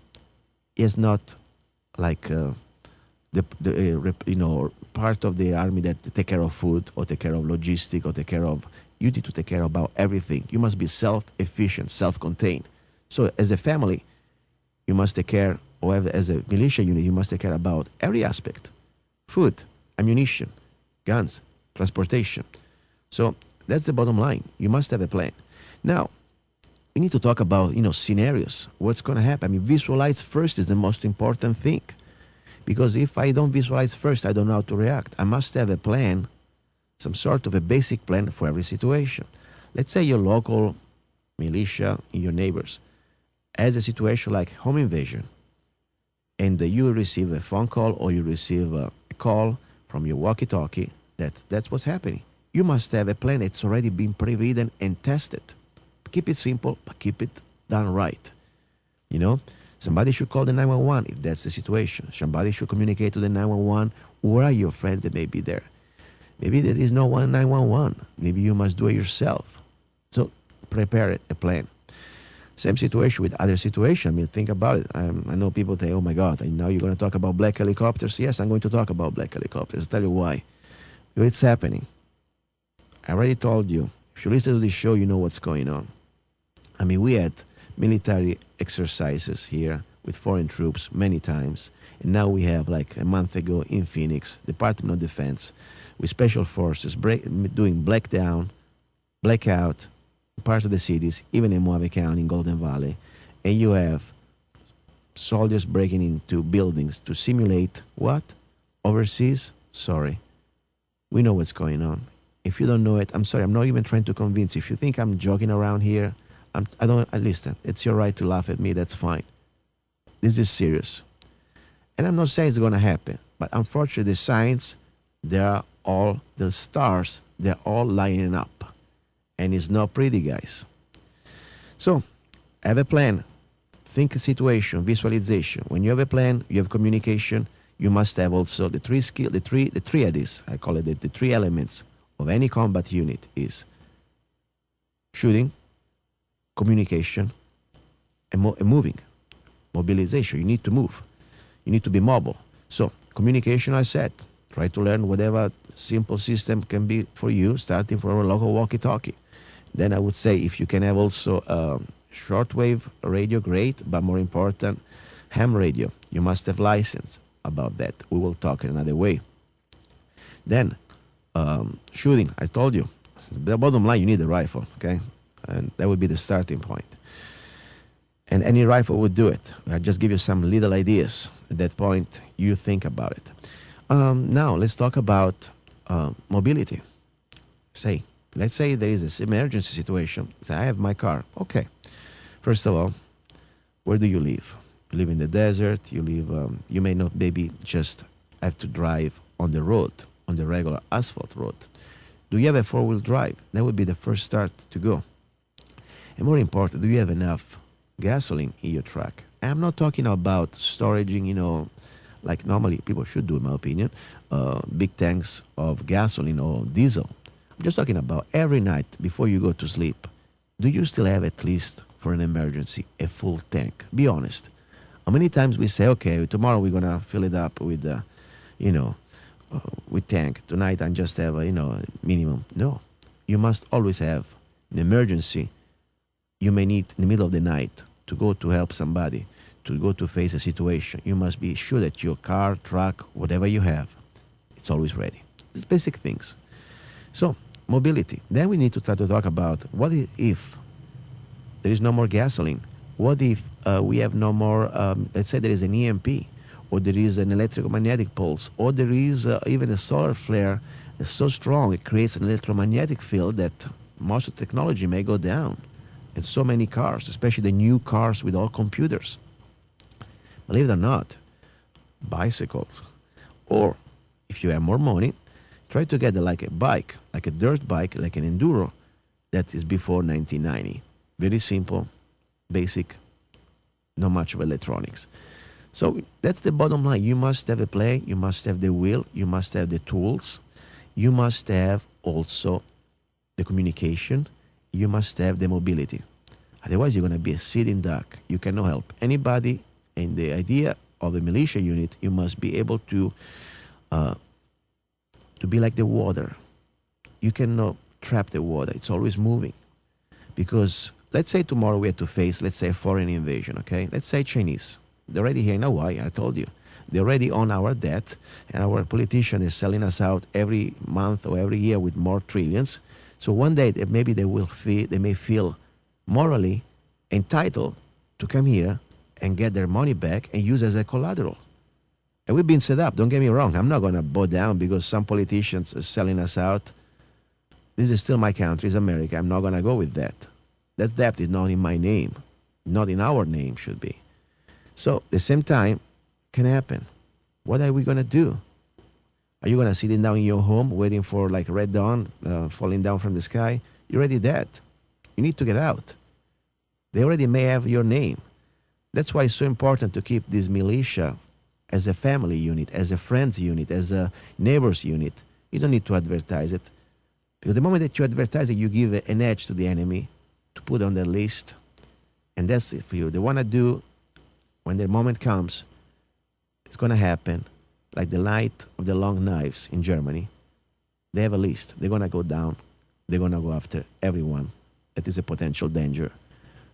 is not like part of the army that take care of food or take care of logistics or take care of. You need to take care about everything. You must be self-efficient, self-contained. So as a family, you must take care, or as a militia unit, you must take care about every aspect: food, ammunition, guns, transportation. So that's the bottom line. You must have a plan. Now, we need to talk about, scenarios. What's going to happen? Visualize first is the most important thing. Because if I don't visualize first, I don't know how to react. I must have a plan, some sort of a basic plan for every situation. Let's say your local militia, your neighbors, has a situation like home invasion, and you receive a phone call or you receive a call from your walkie-talkie that's what's happening. You must have a plan that's already been pre-written and tested. Keep it simple, but keep it done right. Somebody should call the 911 if that's the situation. Somebody should communicate to the 911. Where are your friends that may be there? Maybe there is no 911. Maybe you must do it yourself. So prepare a plan. Same situation with other situations. Think about it. I know people say, oh my God, now you're going to talk about black helicopters. Yes, I'm going to talk about black helicopters. I'll tell you why. It's happening. I already told you. If you listen to this show, you know what's going on. We had military exercises here with foreign troops many times. And now we have, like a month ago in Phoenix, Department of Defense with special forces doing blackout in parts of the cities, even in Mojave County, in Golden Valley. And you have soldiers breaking into buildings to simulate what? Overseas? Sorry. We know what's going on. If you don't know it, I'm sorry. I'm not even trying to convince you. If you think I'm joking around here, listen. It's your right to laugh at me. That's fine. This is serious. And I'm not saying it's going to happen. But unfortunately, the signs, the stars, they're all lining up. And it's not pretty, guys. So, have a plan. Think a situation, visualization. When you have a plan, you have communication. You must have also the three triades. I call it the three elements of any combat unit is shooting, communication, and moving. Mobilization. You need to move. You need to be mobile. So, communication, I said, try to learn whatever simple system can be for you, starting from a local walkie-talkie. Then I would say if you can have also shortwave radio, great, but more important, ham radio. You must have license about that. We will talk in another way. Then, shooting, I told you, the bottom line, you need a rifle, okay? And that would be the starting point. And any rifle would do it. I'll just give you some little ideas. At that point, you think about it. Now, let's talk about mobility. Let's say there is this emergency situation. Say, I have my car. Okay. First of all, where do you live? You live in the desert. You live. You may not maybe just have to drive on the road, on the regular asphalt road. Do you have a four-wheel drive? That would be the first start to go. And more important, do you have enough gasoline in your truck? I'm not talking about storaging, like normally people should do, in my opinion, big tanks of gasoline or diesel. I'm just talking about every night before you go to sleep. Do you still have at least for an emergency a full tank? Be honest. How many times we say, okay, tomorrow we're gonna fill it up with, with tank. Tonight I just have a, minimum. No, you must always have an emergency. You may need in the middle of the night to go to help somebody, to go to face a situation. You must be sure that your car, truck, whatever you have, it's always ready. It's basic things. So, mobility. Then we need to start to talk about what if there is no more gasoline? What if we have no more, let's say there is an EMP, or there is an electromagnetic pulse, or there is even a solar flare that's so strong it creates an electromagnetic field that most of the technology may go down. And so many cars, especially the new cars with all computers. Believe it or not, bicycles. Or if you have more money, try to get like a bike, like a dirt bike, like an enduro that is before 1990. Very simple, basic, not much of electronics. So that's the bottom line. You must have a plan, you must have the will, you must have the tools, you must have also the communication, you must have the mobility. Otherwise, you're going to be a sitting duck. You cannot help anybody. And the idea of a militia unit, you must be able to be like the water. You cannot trap the water. It's always moving. Because let's say tomorrow we have to face, let's say, a foreign invasion, okay? Let's say Chinese. They're already here in Hawaii, I told you. They're already on our debt, and our politician is selling us out every month or every year with more trillions. So one day, maybe they may feel morally entitled to come here and get their money back and use as a collateral. And we've been set up, don't get me wrong. I'm not going to bow down because some politicians are selling us out. This is still my country, it's America. I'm not going to go with that. That debt is not in my name, not in our name should be. So at the same time, can happen. What are we going to do? Are you going to sit down in your home waiting for like red dawn falling down from the sky? You're already dead. You need to get out. They already may have your name. That's why it's so important to keep this militia as a family unit, as a friends unit, as a neighbors unit. You don't need to advertise it. Because the moment that you advertise it, you give an edge to the enemy to put on their list. And that's it for you. They want to do, when the moment comes, it's going to happen like the light of the long knives in Germany. They have a list. They're going to go down. They're going to go after everyone that is a potential danger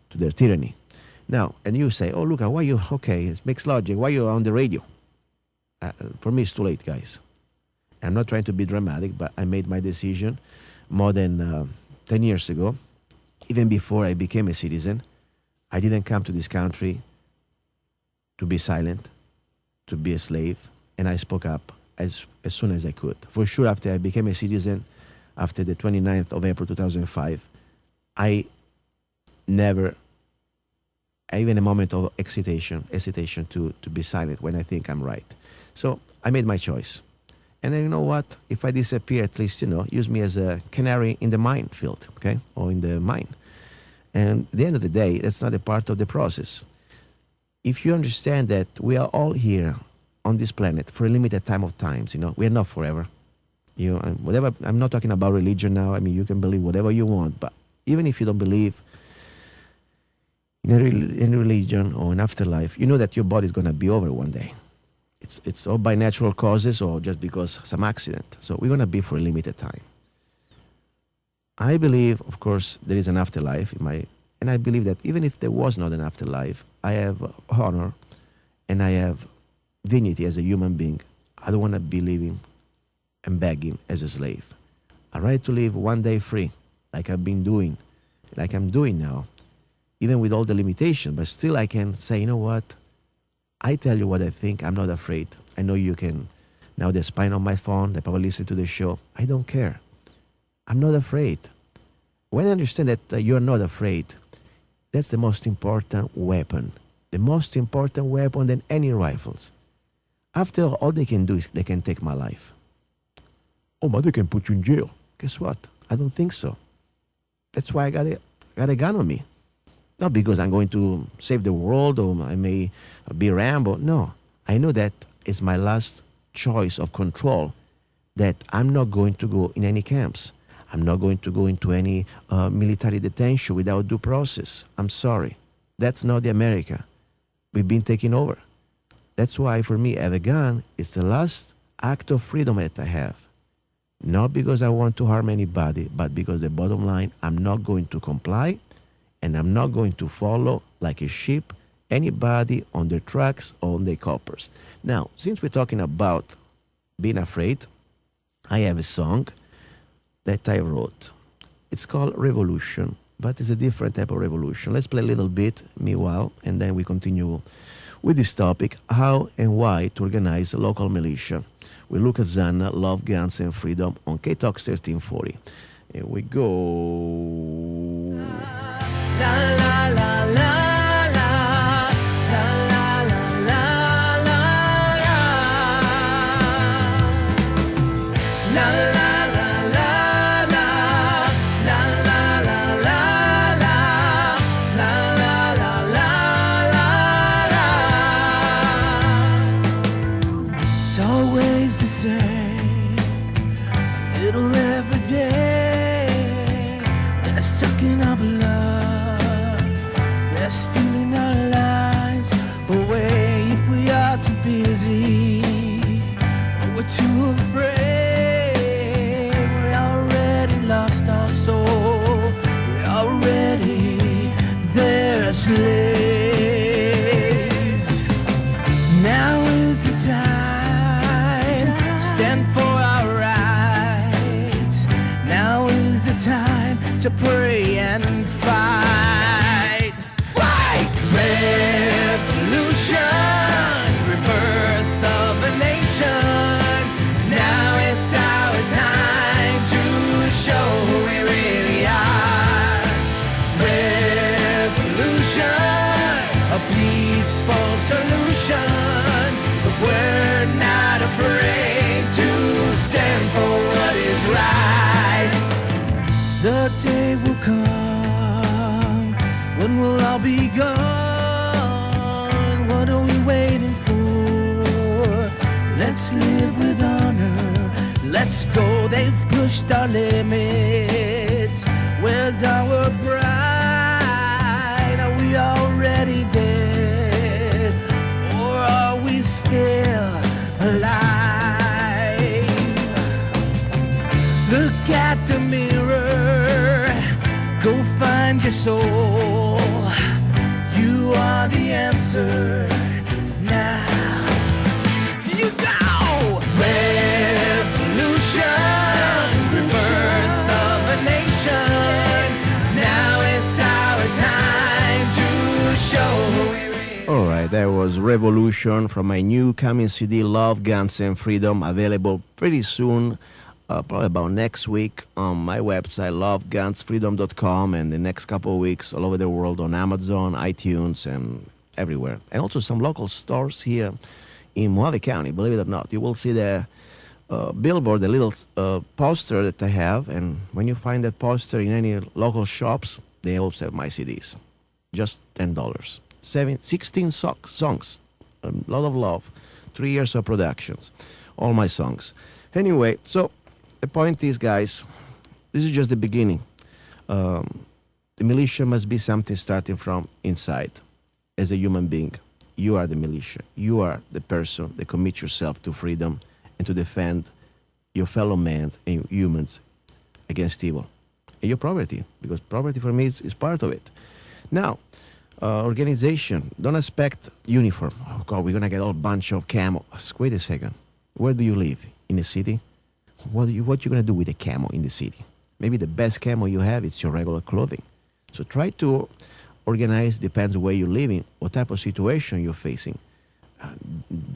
to their tyranny. Now, and you say, oh, Luca, why you, okay, it makes logic. Why you on the radio? For me, it's too late, guys. I'm not trying to be dramatic, but I made my decision more than 10 years ago. Even before I became a citizen, I didn't come to this country to be silent, to be a slave, and I spoke up as soon as I could. For sure, after I became a citizen, after the 29th of April 2005, I never, even a moment of hesitation to be silent when I think I'm right. So I made my choice. And then, you know what? If I disappear, at least, use me as a canary in the minefield, okay? Or in the mine. And at the end of the day, that's not a part of the process. If you understand that we are all here on this planet for a limited time of times, we are not forever. Whatever, I'm not talking about religion now. I mean, you can believe whatever you want, but even if you don't believe in religion or in afterlife, you know that your body is going to be over one day. It's all by natural causes or just because some accident. So we're going to be for a limited time. I believe, of course, there is an afterlife and I believe that even if there was not an afterlife, I have honor and I have dignity as a human being. I don't want to be living and begging as a slave. I right to live one day free, like I've been doing, like I'm doing now, even with all the limitations, but still I can say, you know what? I tell you what I think. I'm not afraid. I know you can. Now they're spying on my phone. They probably listen to the show. I don't care. I'm not afraid. When I understand that you're not afraid, that's the most important weapon. The most important weapon than any rifles. After all they can do is they can take my life. Oh, but they can put you in jail. Guess what? I don't think so. That's why I got a gun on me. Not because I'm going to save the world or I may be Rambo. No, I know that it's my last choice of control, that I'm not going to go in any camps. I'm not going to go into any military detention without due process. I'm sorry. That's not the America. We've been taken over. That's why for me, have a gun is the last act of freedom that I have. Not because I want to harm anybody, but because the bottom line, I'm not going to comply. And I'm not going to follow like a sheep anybody on their tracks or on their coppers. Now, since we're talking about being afraid, I have a song that I wrote. It's called Revolution, but it's a different type of revolution. Let's play a little bit, meanwhile, and then we continue with this topic, how and why to organize a local militia. With Luca Zanna, Love, Guns, and Freedom on K-Talks 1340. Here we go. La la la la la la la la la la la It's always the same, a little every day. We're sucking up love, we're stealing our lives away. If we are too busy, or we're too afraid, we're already lost our soul. We're already their slaves. Now is the time to stand for our rights. Now is the time to pray and fight. Fight! Revolution, rebirth of a nation. Now it's our time to show who we really are. Revolution, a peaceful solution. But we're not afraid to stand for what is right. The day will come when we'll all be gone. What are we waiting for? Let's live with honor. Let's go, they've pushed our limits. Where's our pride? Are we already dead? Or are we still alive? Look at the mirror, go find your soul. You are the answer. Now you go. Revolution, rebirth of a nation. Now it's our time to show. All right, that was Revolution from my new coming CD, Love, Guns, and Freedom, available pretty soon, probably about next week on my website, lovegunsfreedom.com, and the next couple of weeks all over the world on Amazon, iTunes, and everywhere. And also some local stores here in Mojave County, believe it or not. You will see the billboard, the little poster that I have, and when you find that poster in any local shops, they also have my CDs. Just $10. 16 songs, a lot of love, 3 years of productions, all my songs. Anyway, so the point is, guys, this is just the beginning. The militia must be something starting from inside. As a human being, you are the militia. You are the person that commits yourself to freedom and to defend your fellow men and humans against evil. And your property, because property for me is part of it. Now, organization, don't expect uniform. Oh God, we're going to get a whole bunch of camo. Wait a second. Where do you live? In the city? What you going to do with the camo in the city? Maybe the best camo you have is your regular clothing. So try to organize, depends where you're living, what type of situation you're facing.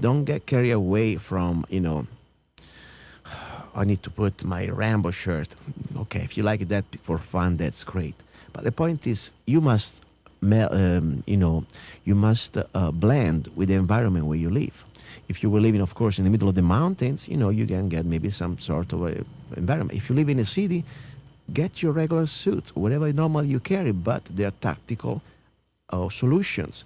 Don't get carried away from, I need to put my Rambo shirt. Okay, if you like that for fun, that's great. But the point is, you must blend with the environment where you live. If you were living, of course, in the middle of the mountains, you can get maybe some sort of a environment. If you live in a city, get your regular suits, whatever normal you carry, but they are tactical solutions.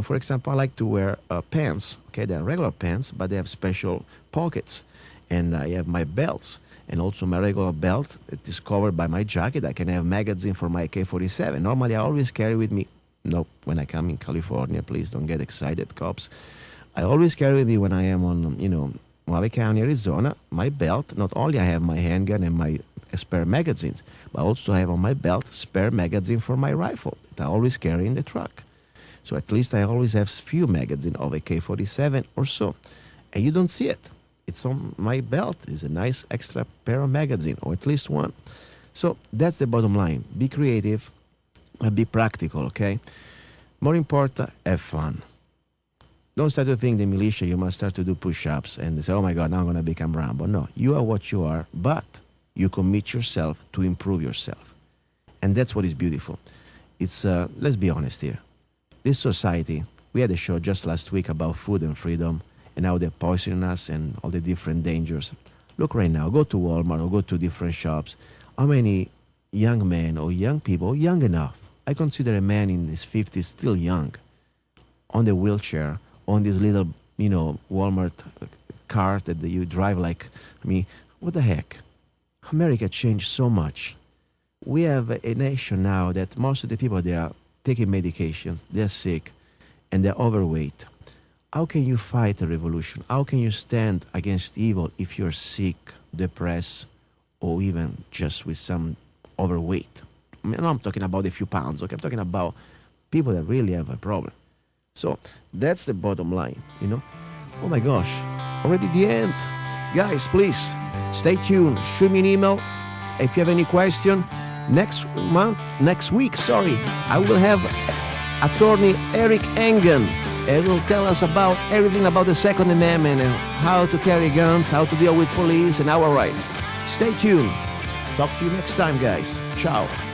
For example, I like to wear pants. Okay, they're regular pants, but they have special pockets. And I have my belts. And also my regular belt that is covered by my jacket. I can have magazine for my AK-47. Normally, I always carry with me. No, when I come in California, please don't get excited, cops. I always carry with me when I am on, Mojave County, Arizona, my belt. Not only I have my handgun and my spare magazines, but I also have on my belt spare magazine for my rifle that I always carry in the truck. So at least I always have few magazines of AK-47 or so. And you don't see it. It's on my belt. It's a nice extra pair of magazine, or at least one. So that's the bottom line. Be creative and be practical, okay? More important, have fun. Don't start to think the militia, you must start to do push-ups and say, oh my God, now I'm going to become Rambo. No, you are what you are, but you commit yourself to improve yourself. And that's what is beautiful. It's, let's be honest here. This society, we had a show just last week about food and freedom, and how they're poisoning us and all the different dangers. Look right now, go to Walmart or go to different shops. How many young men or young people, young enough, I consider a man in his 50s still young, on the wheelchair, on this little, Walmart car that you drive like, what the heck? America changed so much. We have a nation now that most of the people, they are taking medications, they're sick, and they're overweight. How can you fight a revolution? How can you stand against evil if you're sick, depressed, or even just with some overweight? I'm talking about a few pounds, okay? I'm talking about people that really have a problem. So that's the bottom line, Oh my gosh, already the end. Guys, please, stay tuned. Shoot me an email. If you have any question, next week, I will have attorney Eric Engen. It will tell us about everything about the Second Amendment and how to carry guns, how to deal with police and our rights. Stay tuned. Talk to you next time, guys. Ciao.